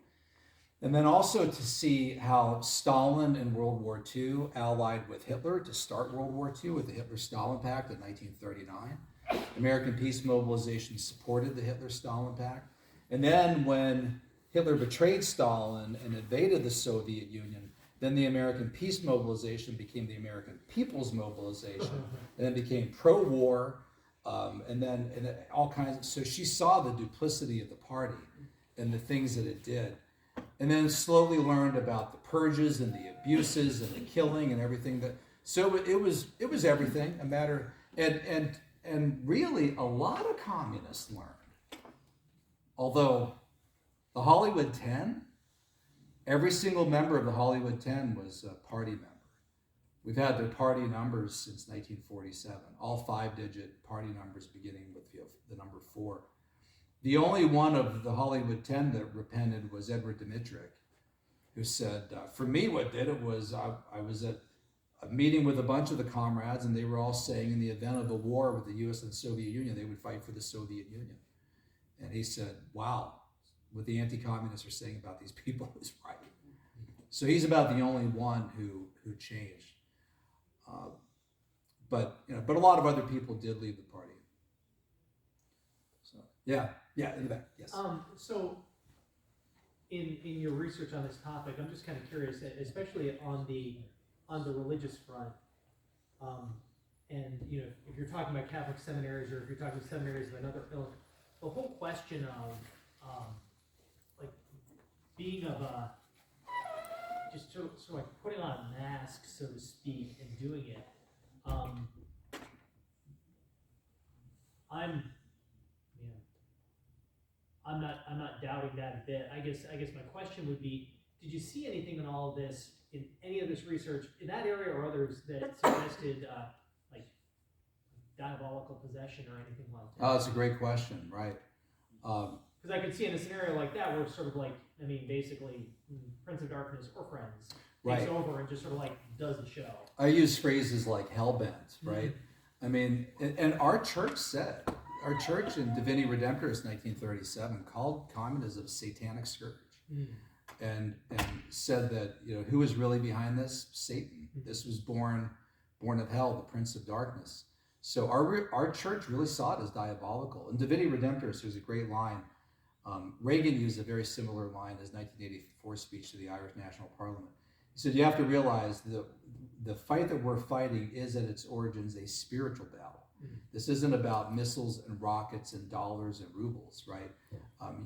And then also to see how Stalin in World War II allied with Hitler to start World War II with the Hitler-Stalin Pact in 1939. American Peace Mobilization supported the Hitler-Stalin Pact. And then when Hitler betrayed Stalin and invaded the Soviet Union, then the American Peace Mobilization became the American People's Mobilization, and then became pro-war, and all kinds of, so she saw the duplicity of the party and the things that it did. And then slowly learned about the purges and the abuses and the killing and everything so it was everything, a matter, and really a lot of communists learned. Although the Hollywood 10, every single member of the Hollywood 10 was a party member. We've had their party numbers since 1947, all 5-digit party numbers beginning with the number 4. The only one of the Hollywood 10 that repented was Edward Dmytryk, who said, for me, what did it was I was at a meeting with a bunch of the comrades, and they were all saying in the event of a war with the U.S. and the Soviet Union, they would fight for the Soviet Union. And he said, wow, what the anti-communists are saying about these people is right. So he's about the only one who changed. But a lot of other people did leave the party. So yeah, in the back, yes. So in your research on this topic, I'm just kind of curious, especially on the religious front, and if you're talking about Catholic seminaries or if you're talking seminaries of another ilk, the whole question of like being of a just sort of like putting on a mask, so to speak, and doing it. I'm not doubting that a bit. I guess my question would be, did you see anything in all of this, in any of this research in that area or others that suggested like diabolical possession or anything like that? Oh, that's a great question, right? Because I could see in a scenario like that where it's sort of like, basically Prince of Darkness or Friends takes over and just sort of like does the show. I use phrases like hellbent, right? Mm-hmm. And our church in Divini Redemptoris 1937 called communism a satanic scourge, and said that who was really behind this? Satan. This was born of hell, the Prince of Darkness. So our church really saw it as diabolical. In Divini Redemptoris, there's a great line. Reagan used a very similar line in his 1984 speech to the Irish National Parliament. He said, you have to realize the fight that we're fighting is at its origins a spiritual battle. This isn't about missiles and rockets and dollars and rubles, right?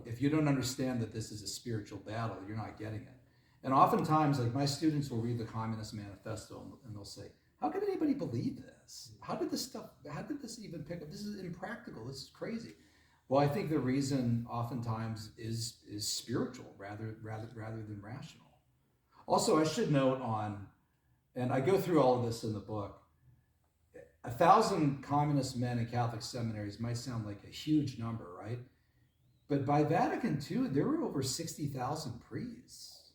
If you don't understand that this is a spiritual battle, you're not getting it. And oftentimes, like my students will read the Communist Manifesto and they'll say, how can anybody believe this? How did this even pick up? This is impractical, this is crazy. Well, I think the reason oftentimes is spiritual rather than rational. Also, I should note and I go through all of this in the book, 1,000 communist men in Catholic seminaries might sound like a huge number, right? But by Vatican II, there were over 60,000 priests.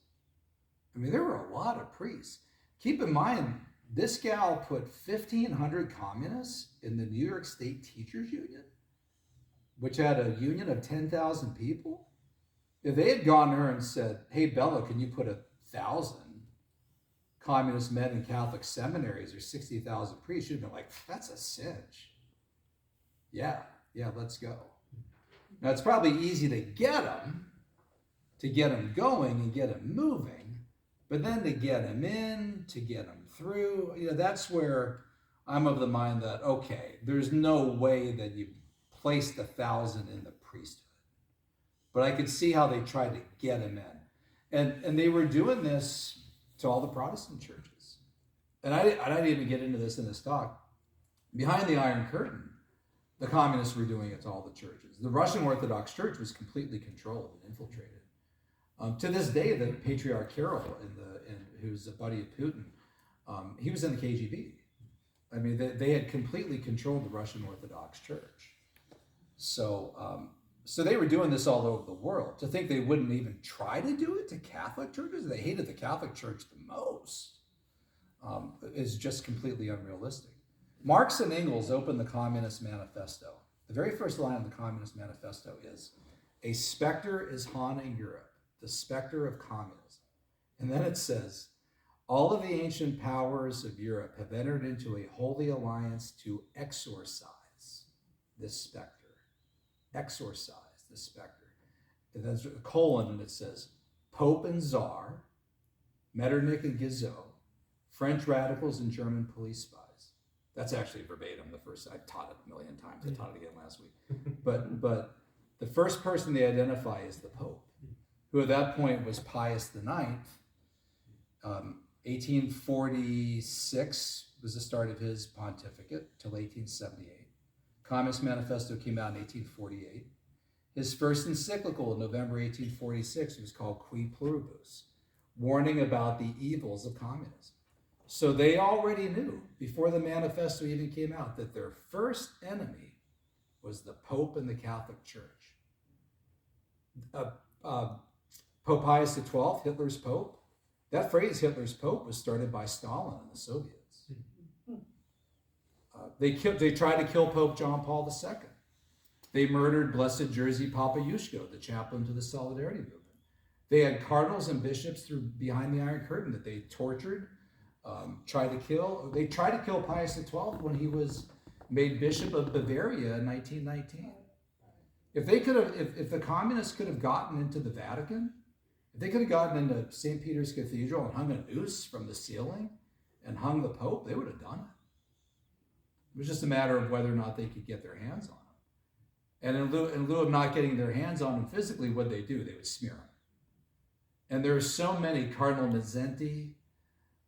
There were a lot of priests. Keep in mind, this gal put 1,500 communists in the New York State Teachers Union, which had a union of 10,000 people. If they had gone to her and said, hey, Bella, can you put 1,000 communist men in Catholic seminaries or 60,000 priests, she'd have been like, that's a cinch. Yeah, let's go. Now, it's probably easy to get them going and get them moving, but then to get them in, to get them through, that's where I'm of the mind that, okay, there's no way that you placed 1,000 in the priesthood. But I could see how they tried to get them in. And they were doing this to all the Protestant churches. And I didn't even get into this in this talk. Behind the Iron Curtain, the communists were doing it to all the churches. The Russian Orthodox Church was completely controlled and infiltrated. To this day, the Patriarch Kirill, who's a buddy of Putin, he was in the KGB. They had completely controlled the Russian Orthodox Church. So they were doing this all over the world. To think they wouldn't even try to do it to Catholic churches, they hated the Catholic Church the most, is just completely unrealistic. Marx and Engels opened the Communist Manifesto. The very first line of the Communist Manifesto is, a specter is haunting Europe, the specter of communism. And then it says, all of the ancient powers of Europe have entered into a holy alliance to exorcise this specter. Exorcise the specter. And there's a colon, and it says, Pope and Tsar, Metternich and Guizot, French radicals and German police spies. That's actually verbatim. I've taught it a million times. I taught it again last week. But the first person they identify is the Pope, who at that point was Pius IX. 1846 was the start of his pontificate till 1878. Communist Manifesto came out in 1848. His first encyclical in November 1846 was called Qui Pluribus, warning about the evils of communism. So they already knew before the manifesto even came out that their first enemy was the Pope and the Catholic Church. Pope Pius XII, Hitler's Pope, that phrase Hitler's Pope was started by Stalin and the Soviets. They tried to kill Pope John Paul II. They murdered Blessed Jerzy Papa Yushko, the chaplain to the Solidarity Movement. They had cardinals and bishops behind the Iron Curtain that they tortured, tried to kill. They tried to kill Pius XII when he was made Bishop of Bavaria in 1919. If the communists could have gotten into the Vatican, if they could have gotten into St. Peter's Cathedral and hung a noose from the ceiling and hung the Pope, they would have done it. It was just a matter of whether or not they could get their hands on him. And in lieu of not getting their hands on him physically, what they do, they would smear him. And there are so many Cardinal Mazzenti,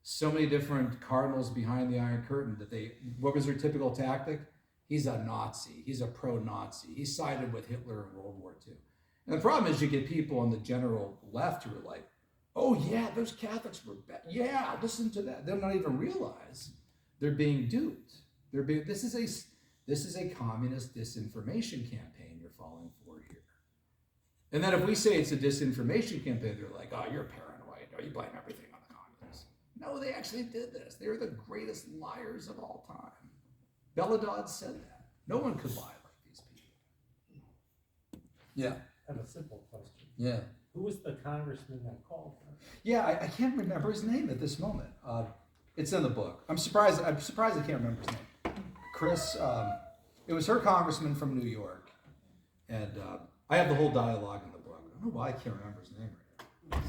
so many different cardinals behind the Iron Curtain that what was their typical tactic? He's a Nazi. He's a pro-Nazi. He sided with Hitler in World War II. And the problem is you get people on the general left who are like, oh yeah, those Catholics were bad. Yeah, listen to that. They'll not even realize they're being duped. This is a communist disinformation campaign you're falling for here. And then if we say it's a disinformation campaign, they're like, oh, you're paranoid. Oh, you blame everything on the communists. No, they actually did this. They're the greatest liars of all time. Bella Dodd said that. No one could lie like these people. Yeah. I have a simple question. Yeah. Who was the congressman that called? Yeah, I can't remember his name at this moment. It's in the book. I'm surprised I can't remember his name. Chris, it was her congressman from New York. And I have the whole dialogue in the book. I don't know why I can't remember his name right now.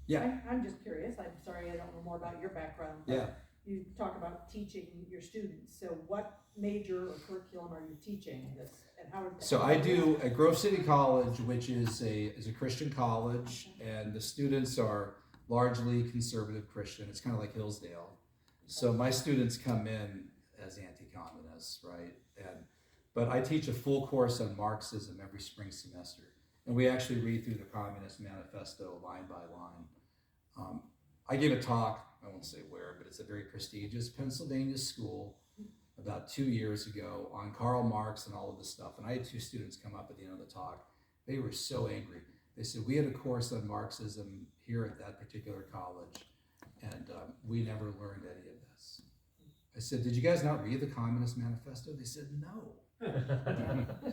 Yeah. I'm just curious, I'm sorry I don't know more about your background. But Yeah. you talk about teaching your students, so what major or curriculum are you teaching this, and how? So I do at Grove City College, which is a Christian college, and the students are largely conservative Christian. It's kind of like Hillsdale. So my students come in as anti-communists, right? But I teach a full course on Marxism every spring semester. And we actually read through the Communist Manifesto line by line. I gave a talk, I won't say where, but it's a very prestigious Pennsylvania school about 2 years ago on Karl Marx and all of this stuff. And I had two students come up at the end of the talk. They were so angry. They said, we had a course on Marxism here at that particular college, and we never learned any of this. I said, did you guys not read the Communist Manifesto? They said, no.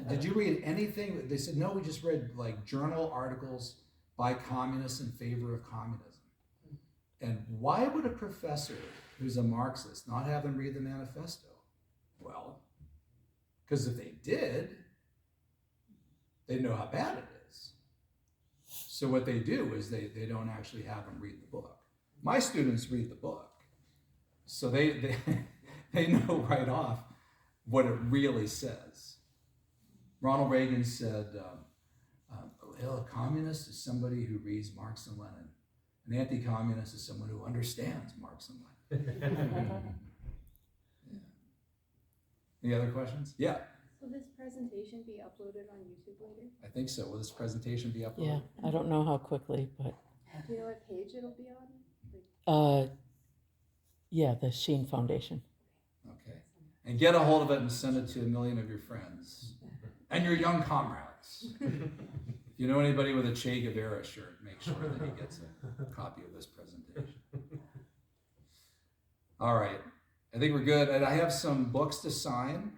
Did you read anything? They said, no, we just read like journal articles by communists in favor of communism. And why would a professor who's a Marxist not have them read the manifesto? Well, because if they did, they'd know how bad it is. So what they do is they don't actually have them read the book. My students read the book. So they know right off what it really says. Ronald Reagan said, a communist is somebody who reads Marx and Lenin. An anti-communist is someone who understands Marx and Lenin. Yeah. Any other questions? Yeah. Will this presentation be uploaded on YouTube later? I think so. Will this presentation be uploaded? Yeah, I don't know how quickly, but Do you know what page it'll be on? yeah, the Sheen Foundation. Okay. And get a hold of it and send it to 1 million of your friends and your young comrades. If you know anybody with a Che Guevara shirt, make sure that he gets a copy of this presentation. All right. I think we're good. And I have some books to sign.